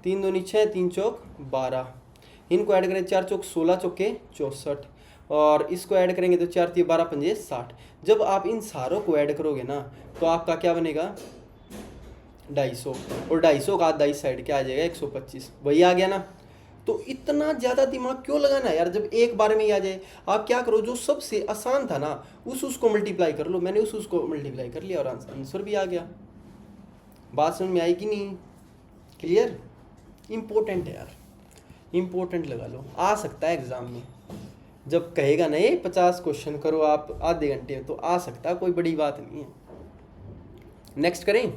Speaker 1: 3 दूनी 6, 3 चौक 12, इनको ऐड करें 4 चौक 16 चौके 64, और इसको ऐड करेंगे तो 4 3 12 5 60। जब आप इन सारों को ऐड करोगे ना तो आपका क्या बनेगा 250, और 250 का आधा इस साइड क्या आ जाएगा 125, वही आ गया ना। तो इतना ज़्यादा दिमाग क्यों लगाना यार, जब एक बार में ही आ जाए। आप क्या करो, जो सबसे आसान था ना उसको मल्टीप्लाई कर लो। मैंने उसको मल्टीप्लाई कर लिया और आंसर भी आ गया। बात समझ में आई कि नहीं? क्लियर? इम्पोर्टेंट है यार, इम्पोर्टेंट लगा लो, आ सकता है एग्जाम में। जब कहेगा ना ये 50 क्वेश्चन करो आप आधे घंटे में, तो आ सकता है, कोई बड़ी बात नहीं है। नेक्स्ट करें।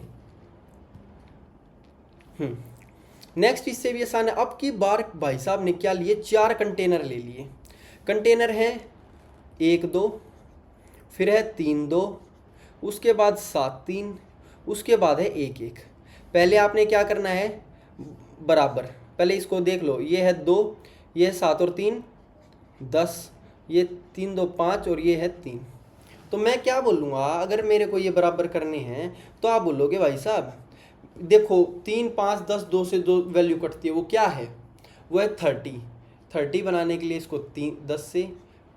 Speaker 1: नेक्स्ट इससे भी आसान है। अब की बार भाई साहब ने क्या लिए, 4 कंटेनर ले लिए। कंटेनर है 1 2, फिर है 3 2, उसके बाद 7 3, उसके बाद है 1 1। पहले आपने क्या करना है, बराबर। पहले इसको देख लो, ये है 2, ये है 7 और 3 10, ये 3 2 5 और ये है 3। तो मैं क्या बोलूँगा, अगर मेरे को ये बराबर करने हैं तो आप बोलोगे भाई साहब देखो 3 5 10, 2 से 2 वैल्यू कटती है, वो क्या है, वो है 30। 30 बनाने के लिए इसको 10 से,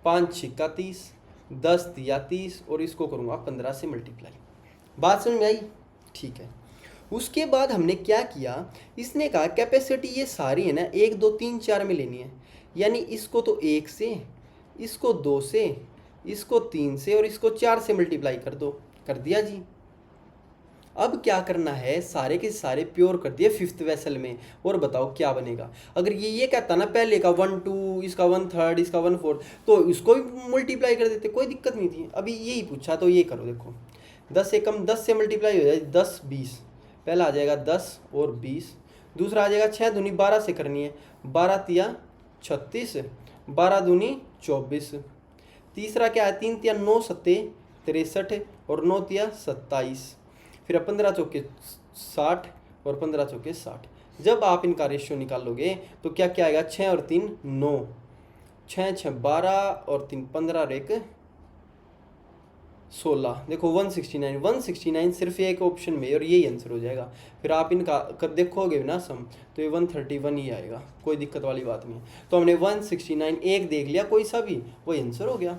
Speaker 1: 5 छिक्का 30, 10 दिया 30, और इसको करूँगा 15 से मल्टीप्लाई। बात समझ में आई? ठीक है। उसके बाद हमने क्या किया, इसने कहा कैपेसिटी ये सारी है ना 1 2 3 4 में लेनी है, यानी इसको तो 1 से, इसको 2 से, इसको 3 से, और इसको 4 से मल्टीप्लाई कर दो। कर दिया जी। अब क्या करना है, सारे के सारे प्योर कर दिए 5th वेसल में, और बताओ क्या बनेगा। अगर ये कहता ना पहले का 1 2, इसका 1/3, इसका 1/4, तो इसको भी मल्टीप्लाई कर देते, कोई दिक्कत नहीं थी। अभी यही पूछा तो ये करो, देखो 10 से कम 10 से मल्टीप्लाई हो जाए 10 20, पहला आ जाएगा 10 और 20, दूसरा आ जाएगा 6 दूनी 12 से करनी है, 12 तिया 36, 12 दूनी 24, तीसरा क्या है 3 तिया 9 सत्ते 63, और 9 तिया 27, फिर 15 चौके 60 और 15 चौके 60। जब आप इनका रेशियो निकालोगे तो क्या क्या आएगा, 6 और 3 9, 6 6 12 और 3 15 और 1 16। देखो 169 सिर्फ एक ऑप्शन में, और यही आंसर हो जाएगा। फिर आप इनका कर देखोगे ना सम, तो ये 131 ही आएगा, कोई दिक्कत वाली बात नहीं। तो हमने 169 एक देख लिया, कोई सा भी, वही आंसर हो गया।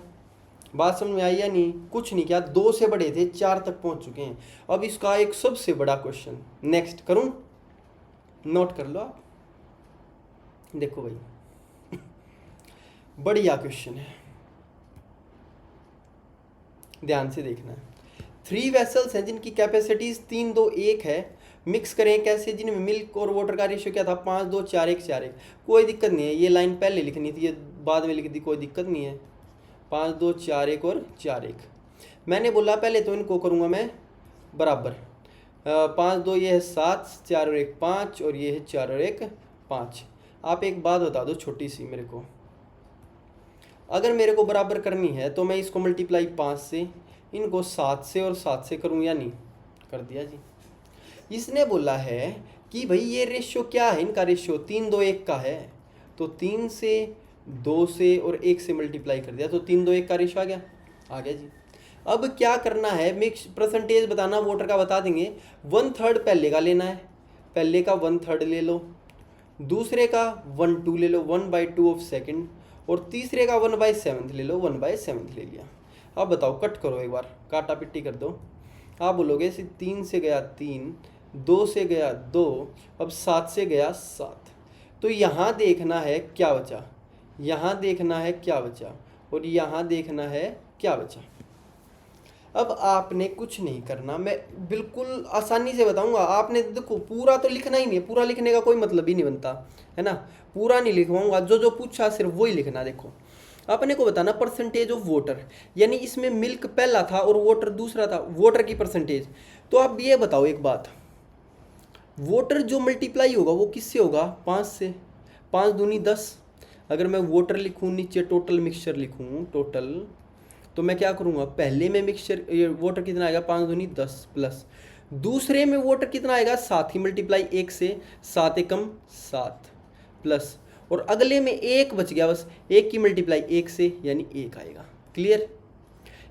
Speaker 1: बात समझ में आई या नहीं? कुछ नहीं किया, 2 से बड़े थे 4 तक पहुंच चुके हैं। अब इसका एक सबसे बड़ा क्वेश्चन नेक्स्ट करूं, नोट कर लो आप। देखो भाई बढ़िया क्वेश्चन है, ध्यान से देखना है। 3 वेसल्स हैं जिनकी कैपेसिटीज 3 2 1 है। मिक्स करें कैसे, जिनमें मिल्क और वाटर का रेशियो क्या था 5 2 4 1 4 1। कोई दिक्कत नहीं है, ये लाइन पहले लिखनी थी, ये बाद में लिख दी, कोई दिक्कत नहीं है। 5 2 4 1 और 4 1। मैंने बोला पहले तो इनको करूँगा मैं बराबर। 5 2 ये है 7, 4 और 1 5, और ये है 4 और 1 5। आप एक बात बता दो छोटी सी मेरे को, अगर मेरे को बराबर करनी है तो मैं इसको मल्टीप्लाई 5 से, इनको 7 से और 7 से करूँ या नहीं? कर दिया जी। इसने बोला है कि भाई ये रेशियो क्या है, इनका रेशियो 3-2-1 का है, तो 3 से 2 से और 1 से मल्टीप्लाई कर दिया तो 3-2-1 का रेशियो आ गया जी। अब क्या करना है, मिक्स परसेंटेज बताना, वोटर का बता देंगे। 1/3 पहले का लेना है, पहले का 1/3 ले लो, दूसरे का 1/2 ले लो, 1/2 ऑफ सेकेंड, और तीसरे का 1/7 ले लो, 1/7 ले लिया। अब बताओ, कट करो एक बार, काटा पिट्टी कर दो। आप बोलोगे 3 से गया 3, 2 से गया 2, अब 7 से गया 7। तो यहाँ देखना है क्या बचा, यहाँ देखना है क्या बचा, और यहाँ देखना है क्या बचा। अब आपने कुछ नहीं करना, मैं बिल्कुल आसानी से बताऊंगा। आपने देखो पूरा तो लिखना ही नहीं है, पूरा लिखने का कोई मतलब ही नहीं बनता है ना, पूरा नहीं लिखवाऊंगा, जो जो पूछा सिर्फ वही लिखना। देखो अपने को बताना परसेंटेज ऑफ वोटर, यानी इसमें मिल्क पहला था और वोटर दूसरा था, वोटर की परसेंटेज। तो आप ये बताओ एक बात, वोटर जो मल्टीप्लाई होगा वो किससे होगा, 5 से। 5 दूनी 10। अगर मैं वोटर लिखूँ, नीचे टोटल मिक्सचर लिखूँ टोटल, तो मैं क्या करूँगा, पहले में मिक्सचर ये वोटर कितना आएगा, 5 दूनी 10 प्लस दूसरे में वोटर कितना आएगा 7 ही मल्टीप्लाई 1 से, 7 एकम 7 प्लस, और अगले में 1 बच गया, बस 1 की मल्टीप्लाई 1 से यानी 1 आएगा। क्लियर।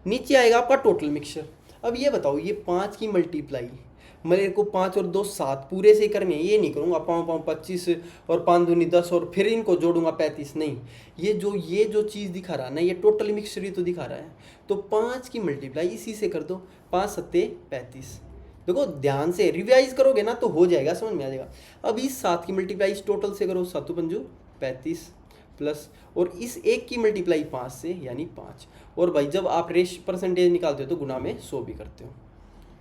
Speaker 1: नीचे आएगा आपका टोटल मिक्सचर। अब ये बताओ, ये 5 की मल्टीप्लाई मेरे को 5 और 2 7 पूरे से ही करनी है, ये नहीं करूँगा 5 25 और 5 दूनी 10 और फिर इनको जोड़ूंगा 35, नहीं। ये जो चीज़ दिखा रहा है ना, ये टोटल मिक्सचर ही तो दिखा रहा है। तो 5 की मल्टीप्लाई इसी से कर दो, 5 सत्ते 35। देखो ध्यान से रिवाइज करोगे ना तो हो जाएगा, समझ में आ जाएगा। अब इस 7 की मल्टीप्लाई इस टोटल से करो, 7 पंजू 35 प्लस, और इस 1 की मल्टीप्लाई 5 से यानी 5। और भाई जब आप रेश परसेंटेज निकालते हो तो गुना में 100 भी करते हो।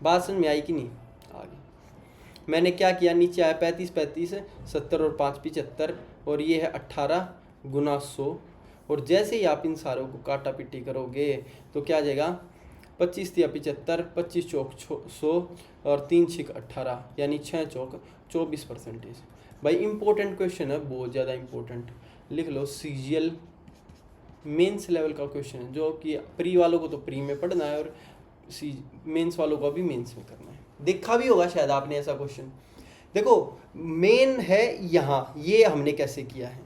Speaker 1: बात समझ में आई कि नहीं, आगे मैंने क्या किया, नीचे आया 35 35 70 और 5 75, और ये है 18 गुना 100। और जैसे ही आप इन सारों को काटा पिट्टी करोगे तो क्या आ जाएगा, 25 या 75, 25 चौक 100 और 3 छिक 18, यानी 6 चौक 24%। भाई इंपॉर्टेंट क्वेश्चन है, बहुत ज़्यादा इंपॉर्टेंट, लिख लो। सीजीएल मेंस लेवल का क्वेश्चन है, जो कि प्री वालों को तो प्री में पढ़ना है और मेंस वालों को भी मेंस में करना है। देखा भी होगा शायद आपने ऐसा क्वेश्चन। देखो मेन है यहाँ, ये हमने कैसे किया है,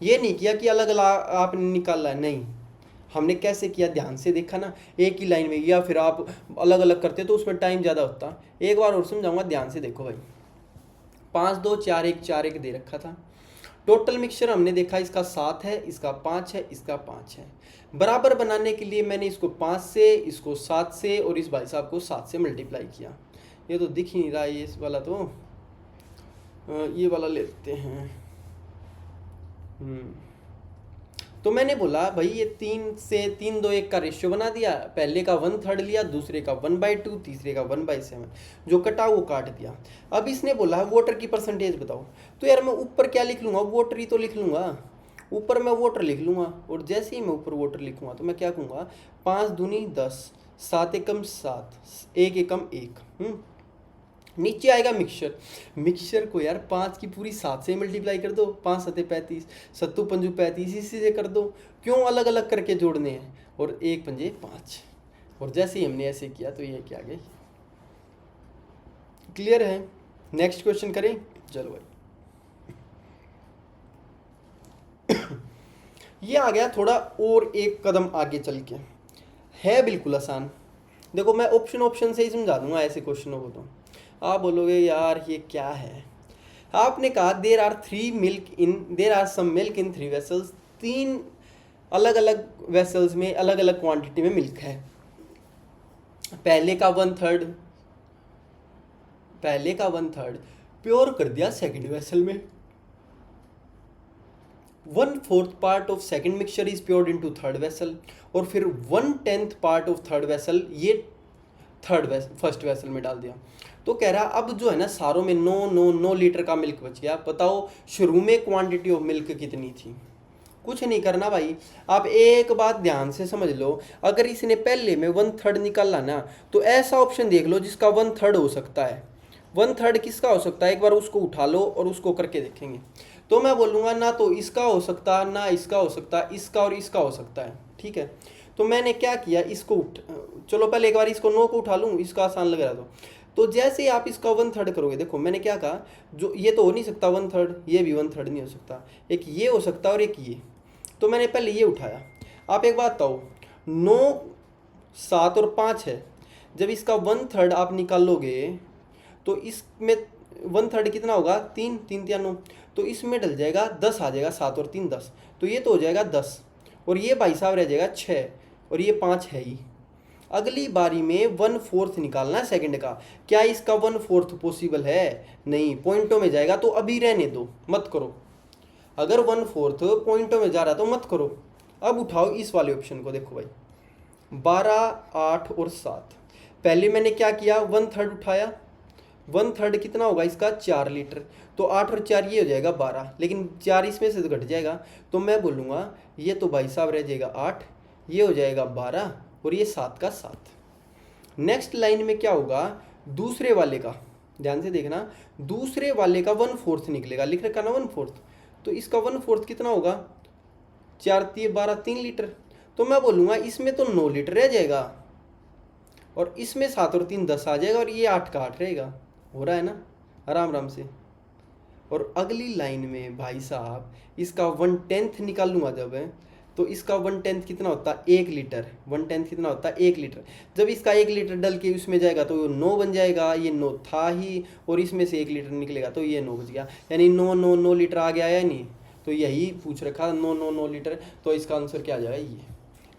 Speaker 1: ये नहीं किया कि अलग अलग आपने निकाला है, नहीं, हमने कैसे किया ध्यान से देखा ना, एक ही लाइन में, या फिर आप अलग अलग करते तो उसमें टाइम ज़्यादा होता। एक बार और समझाऊंगा, ध्यान से देखो भाई। 5 2 4 1 4 1 दे रखा था। टोटल मिक्सचर हमने देखा, इसका 7 है, इसका 5 है, इसका 5 है। बराबर बनाने के लिए मैंने इसको 5 से, इसको 7 से और इस भाई साहब को 7 से मल्टीप्लाई किया। ये तो दिख ही नहीं रहा है, ये वाला तो ये वाला लेते हैं। तो मैंने बोला भाई ये 3 से 3 2 1 का रेशियो बना दिया, पहले का 1/3 लिया, दूसरे का 1/2, तीसरे का 1/7, जो कटा वो काट दिया। अब इसने बोला है वोटर की परसेंटेज बताओ, तो यार मैं ऊपर क्या लिख लूँगा, वोटर ही तो लिख लूँगा, ऊपर मैं वोटर लिख लूँगा। और जैसे ही मैं ऊपर वोटर लिखूँगा तो मैं क्या कहूँगा, 5 दूनी 10, 7 एकम 7, 1 एकम 1। नीचे आएगा मिक्सचर, मिक्सचर को यार 5 की पूरी 7 से मल्टीप्लाई कर दो, 5 सत्ते 35, 7 पंजू 35, इसी से कर दो, क्यों अलग अलग करके जोड़ने हैं, और 1 पंजे 5। और जैसे ही हमने ऐसे किया तो ये क्या आ गई। क्लियर है। नेक्स्ट क्वेश्चन करें, चलो भाई। ये आ गया थोड़ा और एक कदम आगे चल के, है बिल्कुल आसान। देखो मैं ऑप्शन से ही समझा दूंगा ऐसे क्वेश्चनों को। तो आप बोलोगे यार ये क्या है, आपने कहा there are some milk in 3 vessels, 3 अलग अलग वेसल्स में अलग अलग क्वांटिटी में मिल्क है। पहले का 1/3 प्योर कर दिया सेकंड वेसल में, 1/4 part of second mixture is poured into third vessel, और फिर 1/10 पार्ट ऑफ थर्ड वेसल ये फर्स्ट वेसल में डाल दिया। तो कह रहा अब जो है ना सारों में 9 लीटर का मिल्क बच गया। बताओ शुरू में क्वांटिटी ऑफ मिल्क कितनी थी। कुछ नहीं करना भाई, आप एक बात ध्यान से समझ लो, अगर इसने पहले में 1/3 निकाला ना तो ऐसा ऑप्शन देख लो जिसका 1/3 हो सकता है। 1/3 किसका हो सकता है, एक बार उसको उठा लो और उसको करके देखेंगे। तो मैं बोलूँगा ना तो इसका हो सकता, ना इसका हो सकता, इसका और इसका हो सकता है। ठीक है, तो मैंने क्या किया, इसको चलो पहले एक बार इसको 9 को उठा लूँ, इसका आसान लग रहा। तो तो जैसे ही आप इसका 1/3 करोगे, देखो मैंने क्या कहा, जो ये तो हो नहीं सकता 1/3, ये भी 1/3 नहीं हो सकता, एक ये हो सकता है और एक ये। तो मैंने पहले ये उठाया। आप एक बात बताओ, 9, 7 और 5 है, जब इसका 1/3 आप निकालोगे तो इसमें 1/3 कितना होगा, 3, 3 या 9, तो इसमें डल जाएगा 10 आ जाएगा, 7 और 3 10, तो ये तो हो जाएगा 10, और ये भाई साहब रह जाएगा 6, और ये 5 है ही। अगली बारी में 1/4 निकालना है सेकंड का। क्या इसका 1/4 पॉसिबल है? नहीं, पॉइंटों में जाएगा, तो अभी रहने दो, मत करो। अगर 1/4 पॉइंटों में जा रहा है तो मत करो। अब उठाओ इस वाले ऑप्शन को, देखो भाई 12, 8 और 7। पहले मैंने क्या किया, 1/3 उठाया। 1/3 कितना होगा इसका, 4 लीटर, तो 8 और 4 ये हो जाएगा 12, लेकिन 4 इसमें से तो घट जाएगा, तो मैं बोलूँगा ये तो भाई साहब रह जाएगा 8, ये हो जाएगा 12, और ये 7 का 7। नेक्स्ट लाइन में क्या होगा, दूसरे वाले का ध्यान से देखना, दूसरे वाले का 1/4 निकलेगा, लिख रखा ना 1/4, तो इसका 1/4 कितना होगा, 4 3 12, 3 लीटर, तो मैं बोलूँगा इसमें तो 9 लीटर रह जाएगा, और इसमें 7 और 3 10 आ जाएगा, और ये 8 का 8 रहेगा। हो रहा है ना आराम आराम से। और अगली लाइन में भाई साहब इसका 1/10 निकालूंगा जब, तो इसका 1/10 कितना होता है, 1 लीटर। 1/10 कितना होता है, 1 लीटर। जब इसका 1 लीटर डल के उसमें जाएगा तो ये 9 बन जाएगा, ये 9 था ही, और इसमें से 1 लीटर निकलेगा तो ये 9 बच गया, यानी 9 लीटर आ गया या नहीं। तो यही पूछ रखा, 9 लीटर, तो इसका आंसर क्या आ जाएगा, ये।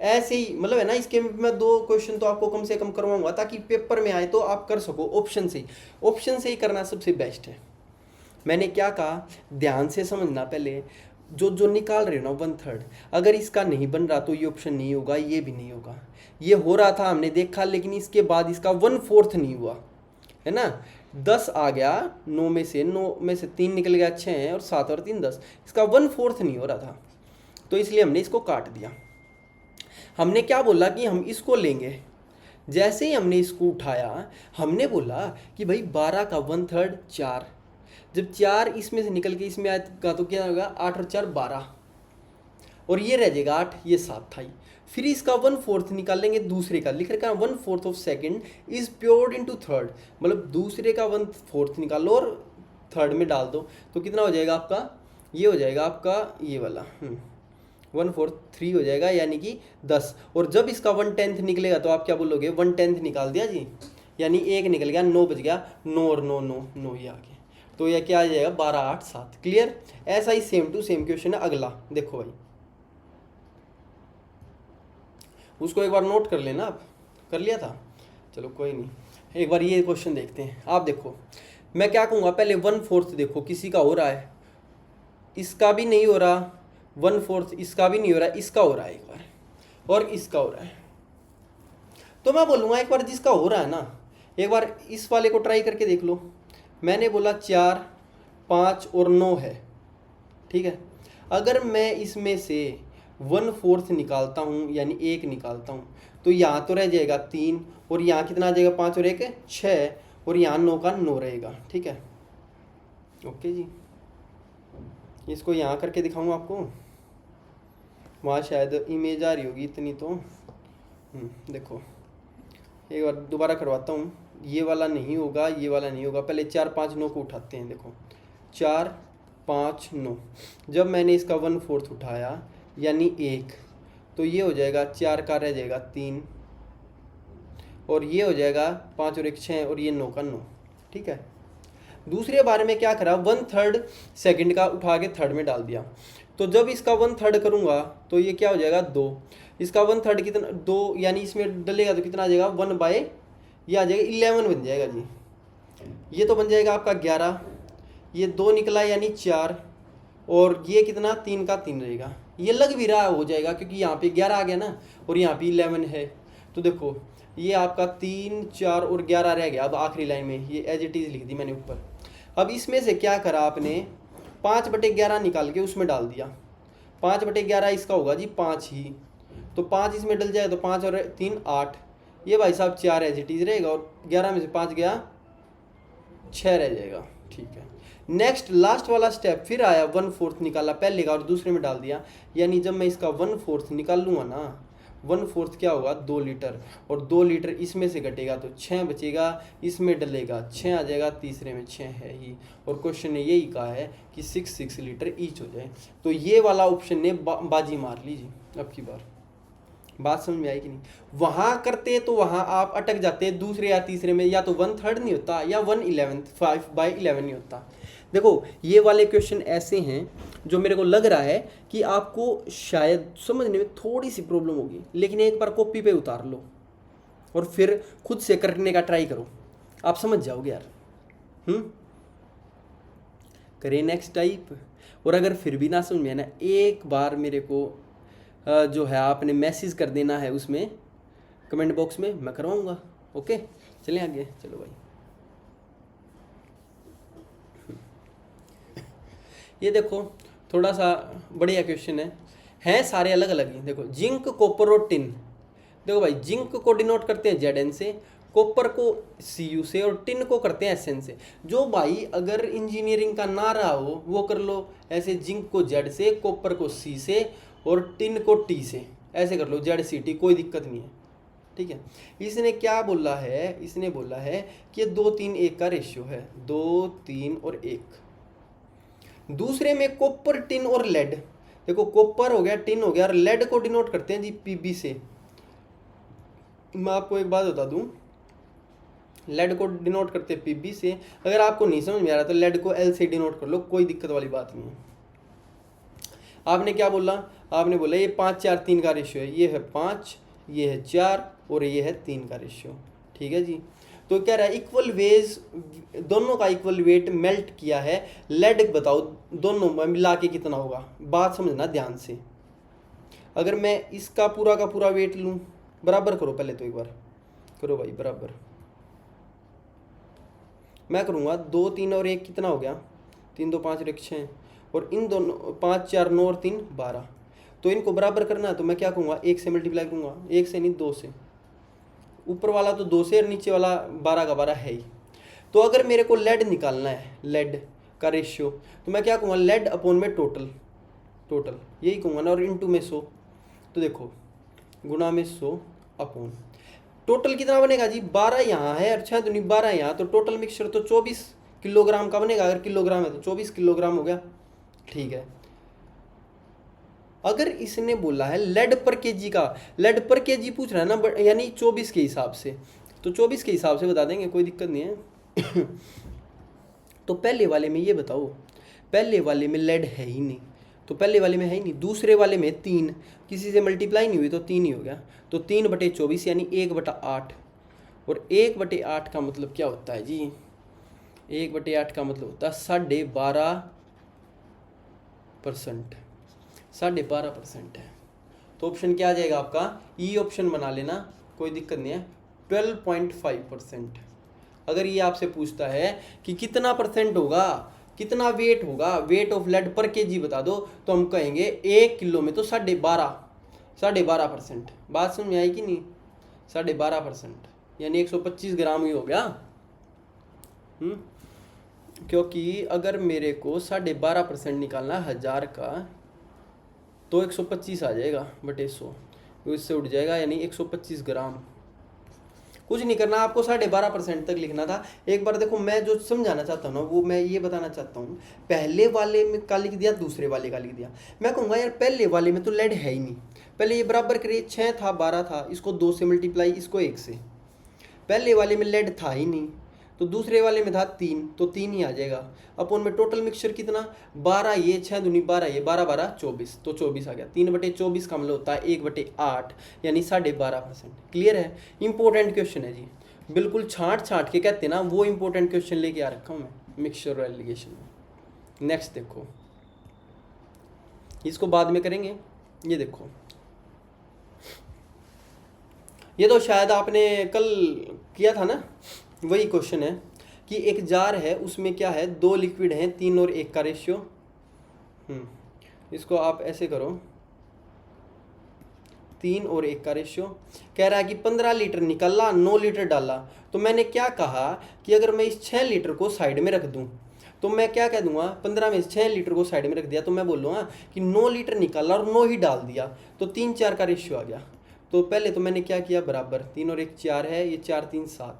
Speaker 1: ऐसे ही मतलब है ना, इसके मैं 2 क्वेश्चन तो आपको कम से कम करवाऊंगा, ताकि पेपर में आए तो आप कर सको ऑप्शन से ही। ऑप्शन से ही करना सबसे बेस्ट है। मैंने क्या कहा, ध्यान से समझना पहले, जो जो निकाल रहे हो ना 1/3, अगर इसका नहीं बन रहा तो ये ऑप्शन नहीं होगा, ये भी नहीं होगा। ये हो रहा था हमने देखा, लेकिन इसके बाद इसका 1/4 नहीं हुआ, है ना। 10 आ गया, 9 में से 3 निकल गया, 6 है, और 7 और 3 10, इसका 1/4 नहीं हो रहा था, तो इसलिए हमने इसको काट दिया। हमने क्या बोला कि हम इसको लेंगे। जैसे ही हमने इसको उठाया, हमने बोला कि भाई 12 का 1/3 4, जब 4 इसमें से निकल के इसमें आएगा तो क्या होगा, 8 और 4 12, और ये रह जाएगा 8, ये 7 था ही। फिर इसका 1/4 निकालेंगे दूसरे का, लिख रखा 1/4 of second is poured into third, मतलब दूसरे का 1/4 निकालो और थर्ड में डाल दो, तो कितना हो जाएगा आपका, ये हो जाएगा आपका ये वाला 1/4 3 हो जाएगा, यानी कि 10। और जब इसका 1/10 निकलेगा तो आप क्या बोलोगे, 1/10 निकाल दिया जी, यानी 1 निकल गया, 9 बच गया, 9 और 9 9 9 ये आ गया, तो यह क्या आ जाएगा, 12 8 7। क्लियर। ऐसा ही सेम टू सेम क्वेश्चन है अगला, देखो भाई, उसको एक बार नोट कर लेना, आप कर लिया था, चलो कोई नहीं, एक बार ये क्वेश्चन देखते हैं। आप देखो, मैं क्या कहूँगा, पहले 1/4 देखो किसी का हो रहा है, इसका भी नहीं हो रहा, 1/4 इसका भी नहीं हो रहा, इसका हो रहा है एक बार, और इसका हो रहा है, तो मैं बोलूँगा एक बार जिसका हो रहा है ना, एक बार इस वाले को ट्राई करके देख लो। मैंने बोला 4 5 और 9 है, ठीक है। अगर मैं इसमें से 1/4 निकालता हूँ, यानी 1 निकालता हूँ, तो यहाँ तो रह जाएगा 3, और यहाँ कितना आ जाएगा, 5 और 1 6, और यहाँ 9 का 9 रहेगा, ठीक है। ओके जी, इसको यहाँ करके दिखाऊँ आपको, वहाँ शायद इमेज आ रही होगी इतनी तो। देखो एक बार दोबारा करवाता हूँ, ये वाला नहीं होगा, ये वाला नहीं होगा, पहले 4 5 9 को उठाते हैं। देखो 4 5 9, जब मैंने इसका 1/4 उठाया यानी 1, तो ये हो जाएगा 4 का रह जाएगा 3, और ये हो जाएगा 5 और 1 6, और ये 9 का 9, ठीक है। दूसरे बारे में क्या करा, 1/3 सेकंड का उठा के थर्ड में डाल दिया, तो जब इसका 1/3 करूँगा तो ये क्या हो जाएगा 2, इसका 1/3 कितना 2, यानी इसमें डलेगा तो कितना आ जाएगा 1/, ये आ जाएगा 11 बन जाएगा जी, ये तो बन जाएगा आपका 11, ये 2 निकला यानी 4, और ये कितना 3 का 3 रहेगा, ये लग भी रहा हो जाएगा क्योंकि यहाँ पे 11 आ गया ना, और यहाँ पे 11 है, तो देखो ये आपका 3 4 और 11 रह गया। अब आखिरी लाइन में ये एज इट इज़ लिख दी मैंने ऊपर। अब इसमें से क्या करा आपने, 5/11 निकाल के उसमें डाल दिया, 5/11 इसका होगा जी 5 ही, तो 5 इसमें डल जाए तो 5 और 3 8, ये भाई साहब 4 एज इट इज़ रहेगा, और 11 में से 5 गया 6 रह जाएगा, ठीक है। नेक्स्ट लास्ट वाला स्टेप फिर आया, 1/4 निकाला पहले का और दूसरे में डाल दिया, यानी जब मैं इसका 1/4 निकाल लूँगा ना, 1/4 क्या होगा 2 लीटर, और 2 लीटर इसमें से घटेगा तो 6 बचेगा, इसमें डलेगा 6 आ जाएगा, तीसरे में 6 है ही, और क्वेश्चन ने यही कहा है कि 6 लीटर ईच हो जाए। तो ये वाला ऑप्शन ने बाजी मार लीजिए अब की बार। बात समझ में आई कि नहीं? वहां करते तो वहां आप अटक जाते दूसरे या तीसरे में, या तो 1/3 नहीं होता या 1/11 5/11 नहीं होता। देखो ये वाले क्वेश्चन ऐसे हैं जो मेरे को लग रहा है कि आपको शायद समझने में थोड़ी सी प्रॉब्लम होगी, लेकिन एक बार कॉपी पे उतार लो और फिर खुद से करने का ट्राई करो, आप समझ जाओगे यार। करें नेक्स्ट टाइप। और अगर फिर भी ना समझ में आए ना, एक बार मेरे को जो है आपने मैसेज कर देना है उसमें कमेंट बॉक्स में, मैं करवाऊंगा। ओके चलें आगे। चलो भाई ये देखो थोड़ा सा बढ़िया क्वेश्चन है सारे अलग अलग ही। देखो जिंक, कॉपर और टिन। देखो भाई जिंक को डिनोट करते हैं Zn से, कॉपर को Cu से, और टिन को करते हैं Sn से। जो भाई अगर इंजीनियरिंग का ना रहा हो वो कर लो ऐसे, जिंक को Z से, कॉपर को C से, और टिन को T से, ऐसे कर लो ZCT, कोई दिक्कत नहीं है। ठीक है, इसने क्या बोला है, इसने बोला है कि 2-3-1 का रेशियो है, 2, 3 और 1। दूसरे में कॉपर, टिन और लेड। देखो कॉपर हो गया, टिन हो गया, और लेड को डिनोट करते हैं जी Pb से। मैं आपको एक बात बता दूं, लेड को डिनोट करते हैं Pb से। अगर आपको नहीं समझ में आ रहा तो लेड को L से डिनोट कर लो, कोई दिक्कत वाली बात नहीं है। आपने क्या बोला, आपने बोला ये 5-4-3 का रेशियो है, ये है 5, ये है 4 और ये है 3 का रेशियो। ठीक है जी, तो कह रहा है इक्वल वेज, दोनों का इक्वल वेट मेल्ट किया है, लेड बताओ दोनों में मिला के कितना होगा। बात समझना ध्यान से, अगर मैं इसका पूरा का पूरा वेट लूँ, बराबर करो पहले तो एक बार करो भाई बराबर। मैं करूँगा 2, 3 और 1 कितना हो गया, 3, 2, 5 और 1 6, और इन दोनों 5, 4, 9 और 3 12। तो इनको बराबर करना है तो मैं क्या करूँगा, 1 से मल्टीप्लाई करूँगा, 1 से नहीं 2 से। ऊपर वाला तो 2 से और नीचे वाला 12 का 12 है ही। तो अगर मेरे को लेड निकालना है, लेड का रेशियो, तो मैं क्या कहूँगा, लेड अपॉन में टोटल, टोटल यही कहूँगा ना, और इनटू में 100। तो देखो गुणा में 100 अपॉन टोटल कितना बनेगा जी, 12 यहाँ है और 6 दूनी 12 यहाँ, तो टोटल मिक्सचर तो 24 किलोग्राम का बनेगा। अगर किलोग्राम है तो 24 किलोग्राम हो गया। ठीक है, अगर इसने बोला है लेड पर केजी का, लेड पर केजी पूछ रहा है ना, यानी 24 के हिसाब से, तो 24 के हिसाब से बता देंगे, कोई दिक्कत नहीं है। तो पहले वाले में ये बताओ, पहले वाले में लेड है ही नहीं, तो पहले वाले में है ही नहीं। दूसरे वाले में 3, किसी से मल्टीप्लाई नहीं हुई तो 3 ही हो गया, तो 3/24 यानी 1/8। और 1/8 का मतलब क्या होता है जी, 1/8 का मतलब होता है 12.5%, 12.5% है। तो ऑप्शन क्या आ जाएगा आपका, ई ऑप्शन बना लेना, कोई दिक्कत नहीं है, 12.5%। अगर ये आपसे पूछता है कि कितना परसेंट होगा, कितना वेट होगा, वेट ऑफ लेड पर केजी बता दो, तो हम कहेंगे 1 किलो में तो 12.5%। बात समझ में आई कि नहीं, 12.5% यानी 125 ग्राम ही हो गया। क्योंकि अगर मेरे को 12.5% निकालना 1000 का, तो 125 आ जाएगा बटे 100, इससे उठ जाएगा, यानी 125 ग्राम। कुछ नहीं करना, आपको 12.5% तक लिखना था। एक बार देखो मैं जो समझाना चाहता हूँ ना, वो मैं ये बताना चाहता हूँ, पहले वाले में का लिख दिया, दूसरे वाले का लिख दिया। मैं कहूँगा यार पहले वाले में तो लेड है ही नहीं, पहले ये बराबर करिए, 6 था 12 था, इसको 2 से मल्टीप्लाई, इसको 1 से। पहले वाले में लेड था ही नहीं, तो दूसरे वाले में था 3, तो 3 ही आ जाएगा। अपन में टोटल मिक्सचर कितना, 12, ये 6 दूनी 12, ये 12, 12, 24, तो 24 आ गया। 3/24 का मतलब होता है 1/8, यानी 12.5%। क्लियर है, इंपॉर्टेंट क्वेश्चन है जी, बिल्कुल छांट के कहते ना, वो इंपॉर्टेंट क्वेश्चन लेके आ रखा हूँ मैं मिक्सचर और एलिगेशन में। नेक्स्ट देखो, इसको बाद में करेंगे। ये देखो, ये तो शायद आपने कल किया था ना, वही क्वेश्चन है कि एक जार है, उसमें क्या है, 2 लिक्विड हैं, 3 और 1 का रेशियो। इसको आप ऐसे करो, 3 और 1 का रेशियो। कह रहा है कि 15 लीटर निकाला, 9 लीटर डाला। तो मैंने क्या कहा कि अगर मैं इस 6 लीटर को साइड में रख दूं, तो मैं क्या कह दूंगा, 15 में 6 लीटर को साइड में रख दिया, तो मैं बोलूँगा कि 9 लीटर निकाला और 9 ही डाल दिया, तो 3-4 का रेशियो आ गया। तो पहले तो मैंने क्या किया, बराबर 3 और 1 4 है, ये 4 3 7,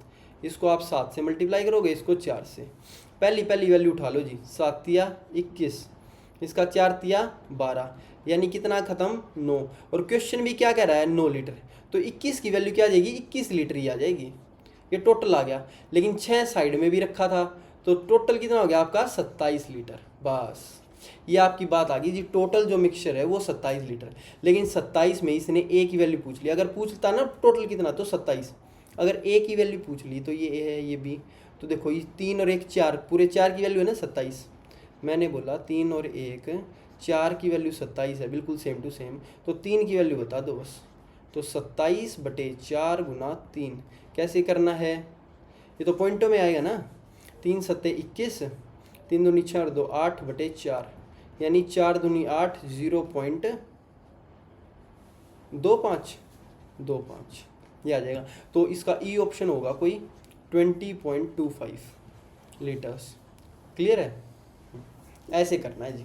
Speaker 1: इसको आप 7 से मल्टीप्लाई करोगे, इसको 4 से। पहली वैल्यू उठा लो जी, 7 तिया 21, इसका 4 तिया 12, यानी कितना खत्म 9। और क्वेश्चन भी क्या कह रहा है 9 लीटर, तो 21 की वैल्यू क्या आ जाएगी, 21 लीटर ही आ जाएगी, ये टोटल आ गया। लेकिन 6 साइड में भी रखा था, तो टोटल कितना हो गया आपका 27 लीटर। बस ये आपकी बात आ गई जी, टोटल जो मिक्सचर है वो 27 लीटर। लेकिन 27 में इसने ए की वैल्यू पूछ ली, अगर पूछता ना टोटल कितना तो 27, अगर ए की वैल्यू पूछ ली तो ये ए है ये बी, तो देखो ये 3 और 1 4, पूरे 4 की वैल्यू है ना 27। मैंने बोला 3 और 1 4 की वैल्यू 27 है, बिल्कुल सेम टू सेम, तो 3 की वैल्यू बता दो बस। तो 27/4 गुना 3 कैसे करना है, ये तो पॉइंटों में आएगा ना, 3 सत्ते 21, 3 दूनी 4 2 8/4, यानी 4 दूनी 8 0.25 ये आ जाएगा। तो इसका ई ऑप्शन होगा कोई 20.25 लीटर्स। क्लियर है, ऐसे करना है जी।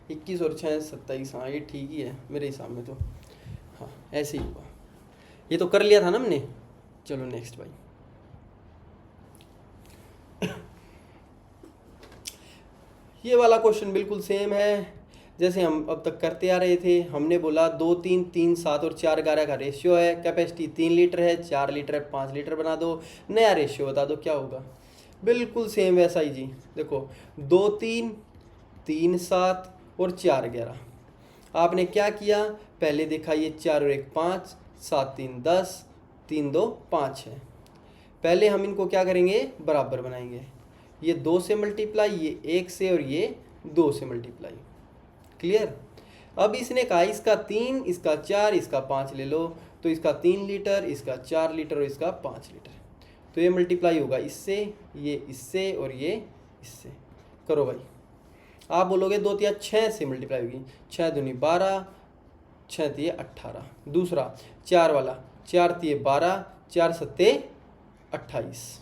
Speaker 1: 21 और 6 27, हाँ ये ठीक ही है मेरे हिसाब में तो, हाँ ऐसे ही हुआ। ये तो कर लिया था ना हमने। चलो नेक्स्ट भाई, ये वाला क्वेश्चन बिल्कुल सेम है जैसे हम अब तक करते आ रहे थे। हमने बोला 2 3 3 7 और 4 11 का रेशियो है, कैपेसिटी 3 लीटर है, 4 लीटर है, 5 लीटर बना दो, नया रेशियो बता दो क्या होगा। बिल्कुल सेम वैसा ही जी। देखो 2 3 3 7 और 4 11, आपने क्या किया, पहले देखा ये 4 और 1 5, 7 3 10, 3 2 5 है। पहले हम इनको क्या करेंगे, बराबर बनाएंगे, ये 2 से मल्टीप्लाई, ये 1 से, और ये 2 से मल्टीप्लाई। क्लियर। अब इसने कहा इसका 3, इसका 4, इसका 5 ले लो, तो इसका 3 लीटर, इसका 4 लीटर और इसका 5 लीटर, तो ये मल्टीप्लाई होगा इससे, ये इससे और ये इससे। करो भाई, आप बोलोगे 2 तिया 6 से मल्टीप्लाई होगी, 6 दूनी 12, 6 तिये 18। दूसरा 4 वाला, 4 तिये 12, 4 सत्ते 28,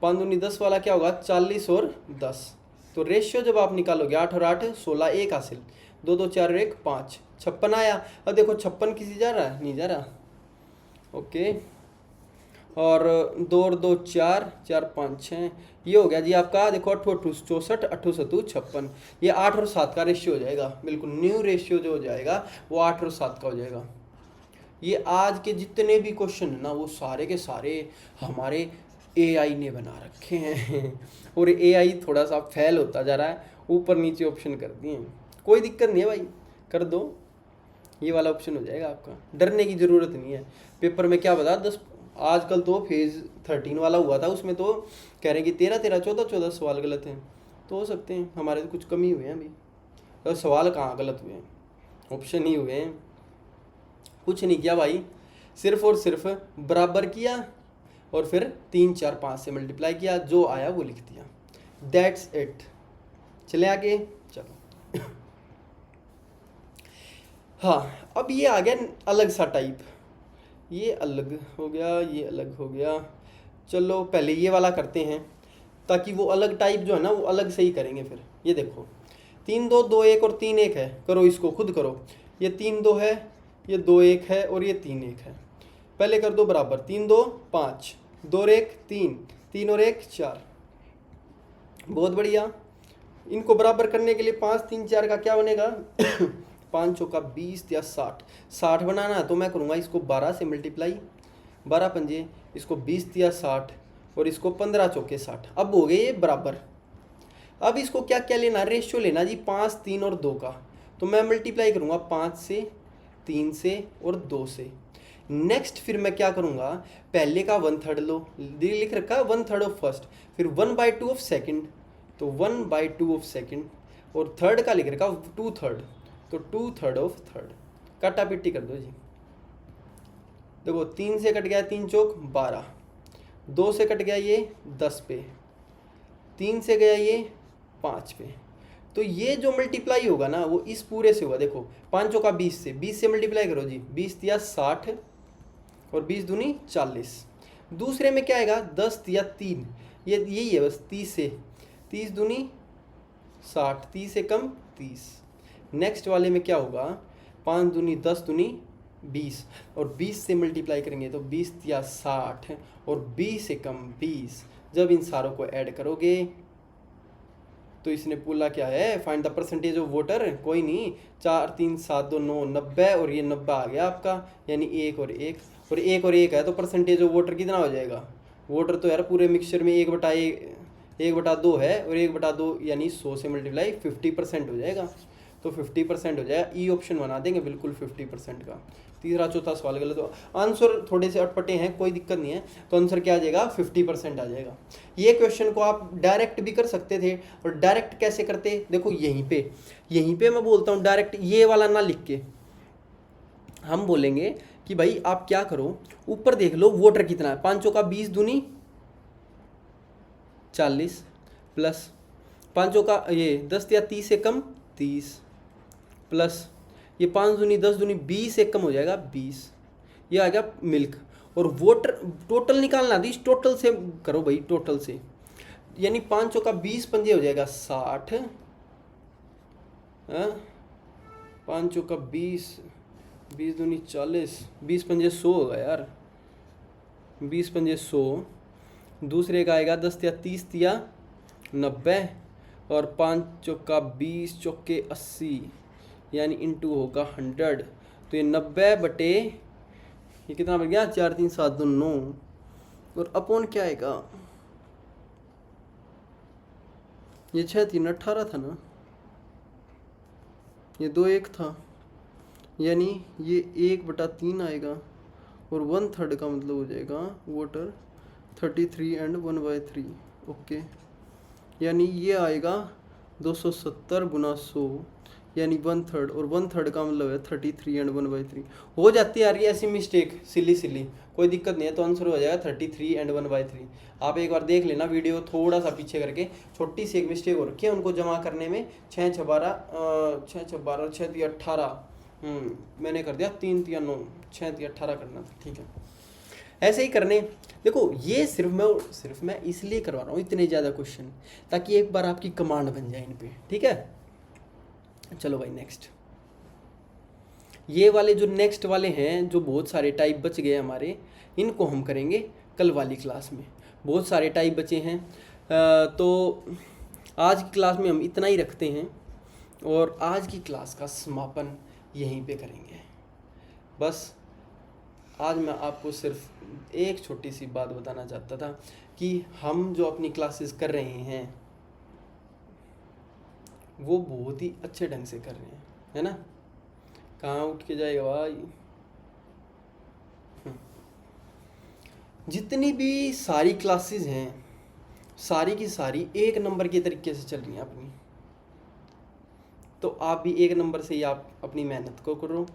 Speaker 1: 5 दूनी 10 वाला क्या होगा 40 और 10। तो रेशियो जब आप निकालोगे 8 और 8 16, 1 हासिल, 2 2 4 और 1 5, 56 आया। अब देखो 56 किसी जा रहा है, नहीं जा रहा, ओके। और 2 और 2 4, 4 5 6, ये हो गया जी आपका। देखो 8 8 64, 8 7 56, ये 8 और 7 का रेशियो हो जाएगा। बिल्कुल न्यू रेशियो जो हो जाएगा वो 8 और 7 का हो जाएगा। ये आज के जितने भी क्वेश्चन है ना, वो सारे के सारे हमारे एआई ने बना रखे हैं और एआई थोड़ा सा फेल होता जा रहा है, ऊपर नीचे ऑप्शन कर दिए हैं। कोई दिक्कत नहीं है भाई, कर दो, ये वाला ऑप्शन हो जाएगा आपका, डरने की ज़रूरत नहीं है। पेपर में क्या बता 10, आजकल तो फेज़ 13 वाला हुआ था, उसमें तो कह रहे हैं कि 13 13 14 14 सवाल गलत हैं। तो हो सकते हैं हमारे तो कुछ कमी हुए हैं अभी, तो सवाल कहाँ गलत हुए हैं, ऑप्शन ही हुए हैं। कुछ नहीं किया भाई, सिर्फ और सिर्फ बराबर किया और फिर 3 4 5 से मल्टीप्लाई किया, जो आया वो लिख दिया, दैट्स इट। चले आगे, चलो हाँ अब ये आ गया अलग सा टाइप, ये अलग हो गया, ये अलग हो गया। चलो पहले ये वाला करते हैं, ताकि वो अलग टाइप जो है ना वो अलग से ही करेंगे। फिर ये देखो 3 2 2 1 और 3 1 है, करो इसको खुद करो। ये 3 2 है, ये 2 1 है और ये 3 1 है। पहले कर दो बराबर, 3 2 5, 2 और 1 3, 3 और 1 4। बहुत बढ़िया। इनको बराबर करने के लिए 5 3 4 का क्या बनेगा 5 चौका 20 या 60, 60 बनाना है तो मैं करूँगा इसको 12 से मल्टीप्लाई, 12 पंजे, इसको 20 या 60 और इसको 15 चौके 60। अब हो गए ये बराबर। अब इसको क्या क्या लेना, रेशियो लेना जी 5 3 और 2 का। तो मैं मल्टीप्लाई करूँगा 5 से, 3 से और 2 से। नेक्स्ट फिर मैं क्या करूँगा, पहले का 1/3 लो, लिख रखा 1/3 ऑफ फर्स्ट, फिर 1/2 ऑफ सेकंड, तो 1/2 ऑफ सेकंड, और थर्ड का लिख रखा 2/3, तो 2/3 ऑफ थर्ड। काटा पिट्टी कर दो जी। देखो 3 से कट गया 3 चौक 12, 2 से कट गया ये 10 पे, 3 से गया ये 5 पे। तो ये जो मल्टीप्लाई होगा ना वो इस पूरे से होगा। देखो 5 चौका 20 से, 20 से मल्टीप्लाई करो जी, 20 दिया 60 और 20 दूनी 40। दूसरे में क्या आएगा 10 दिया 3, ये यही है बस 30 से, 30 दूनी 60, 30 से कम 30। नेक्स्ट वाले में क्या होगा 5 दूनी 10 दूनी 20 और 20 से मल्टीप्लाई करेंगे तो 20 या 60 और 20 से कम 20। जब इन सारों को ऐड करोगे तो इसने बोला क्या है, find the percentage of voter. कोई नहीं, 4 3 7 2 9 90 और ये 90 आ गया आपका, यानी 1 और 1 और 1 और 1 है तो परसेंटेज ऑफ वोटर कितना हो जाएगा। वोटर तो यार पूरे मिक्सचर में 1/2 है और 1/2 यानी 100 से मल्टीप्लाई 50% हो जाएगा। तो 50% हो जाएगा, ई ऑप्शन बना देंगे बिल्कुल 50% का। तीसरा चौथा सवाल गलत हो। आंसर थोड़े से अटपटे हैं, कोई दिक्कत नहीं है। तो आंसर क्या आ जाएगा, 50% आ जाएगा। ये क्वेश्चन को आप डायरेक्ट भी कर सकते थे, और डायरेक्ट कैसे करते, देखो यहीं पे मैं बोलता हूँ डायरेक्ट ये वाला ना लिख के हम बोलेंगे कि भाई आप क्या करो, ऊपर देख लो वोटर कितना है, 5 का 20 दूनी 40 प्लस 5 का ये 10 या 30 से कम 30 प्लस ये 5 दूनी 10 दूनी 20 से कम हो जाएगा 20, ये आ गया मिल्क। और वोटर टोटल निकालना दी, टोटल से करो भाई, टोटल से, यानी 5 का 20 पंजे हो जाएगा 60, 5 का 20 दूनी 40, 20 पंजे 100 होगा यार, 20 पंजे 100। दूसरे का आएगा 10 या 30 या 90 और 5 का 20 चौके 80, यानी इंटू होगा 100। तो ये 90 बटे ये कितना बन गया, 4 3 7 2 9 और अपॉन क्या आएगा, ये 6 3 18 था ना, ये 2 1 था, यानी ये 1/3 आएगा और 1/3 का मतलब हो जाएगा वोटर 33 एंड 1/3। ओके, यानी ये आएगा 270 गुना 100, यानी 1/3 और 1/3 का मतलब है 33 एंड 1/3। हो जाती है यार ये ऐसी मिस्टेक, सिली कोई दिक्कत नहीं है। तो आंसर हो जाएगा 33 एंड 1/3। आप एक बार देख लेना वीडियो थोड़ा सा पीछे करके, छोटी सी एक मिस्टेक हो रखी है उनको जमा करने में। 6 6 12 6 6 12 6 3 18 मैंने कर दिया 3 3 9 6 3 18 करना था, ठीक है। ऐसे ही करने, देखो ये सिर्फ मैं इसलिए करवा रहा हूँ इतने ज़्यादा क्वेश्चन, ताकि एक बार आपकी कमांड बन जाए इन पे, ठीक है। चलो भाई नेक्स्ट, ये वाले जो नेक्स्ट वाले हैं, जो बहुत सारे टाइप बच गए हमारे, इनको हम करेंगे कल वाली क्लास में। बहुत सारे टाइप बचे हैं, तो आज की क्लास में हम इतना ही रखते हैं और आज की क्लास का समापन यहीं पे करेंगे। बस आज मैं आपको सिर्फ एक छोटी सी बात बताना चाहता था कि हम जो अपनी क्लासेस कर रहे हैं वो बहुत ही अच्छे ढंग से कर रहे हैं, है ना। कहाँ उठ के जाएगा भाई। जितनी भी सारी क्लासेस हैं, सारी की सारी एक नंबर के तरीके से चल रही हैं अपनी। तो आप भी एक नंबर से ही आप अपनी मेहनत को करो।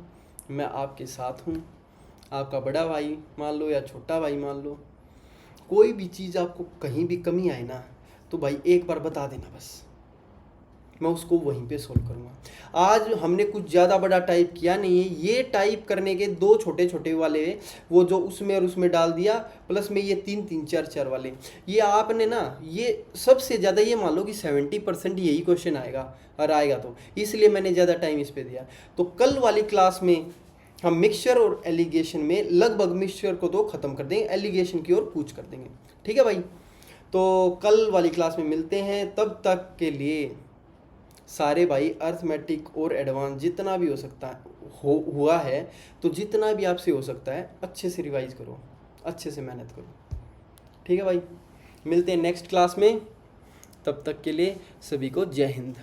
Speaker 1: मैं आपके साथ हूँ, आपका बड़ा भाई मान लो या छोटा भाई मान लो। कोई भी चीज़ आपको कहीं भी कमी आए ना, तो भाई एक बार बता देना, बस मैं उसको वहीं पे सोल्व करूँगा। आज हमने कुछ ज़्यादा बड़ा टाइप किया नहीं है, ये टाइप करने के 2 छोटे छोटे वाले वो जो उसमें और उसमें डाल दिया, प्लस में ये 3 3 4 4 वाले, ये आपने ना, ये सबसे ज़्यादा ये मान लो कि 70% यही क्वेश्चन आएगा, और आएगा तो इसलिए मैंने ज़्यादा टाइम इस पर दिया। तो कल वाली क्लास में हम मिक्सचर और एलिगेशन में लगभग मिक्सचर को तो ख़त्म कर देंगे, एलिगेशन की ओर कूच कर देंगे, ठीक है भाई। तो कल वाली क्लास में मिलते हैं, तब तक के लिए सारे भाई अर्थमेटिक और एडवांस जितना भी हो सकता है हुआ है, तो जितना भी आपसे हो सकता है अच्छे से रिवाइज करो, अच्छे से मेहनत करो, ठीक है भाई। मिलते हैं नेक्स्ट क्लास में, तब तक के लिए सभी को जय हिंद।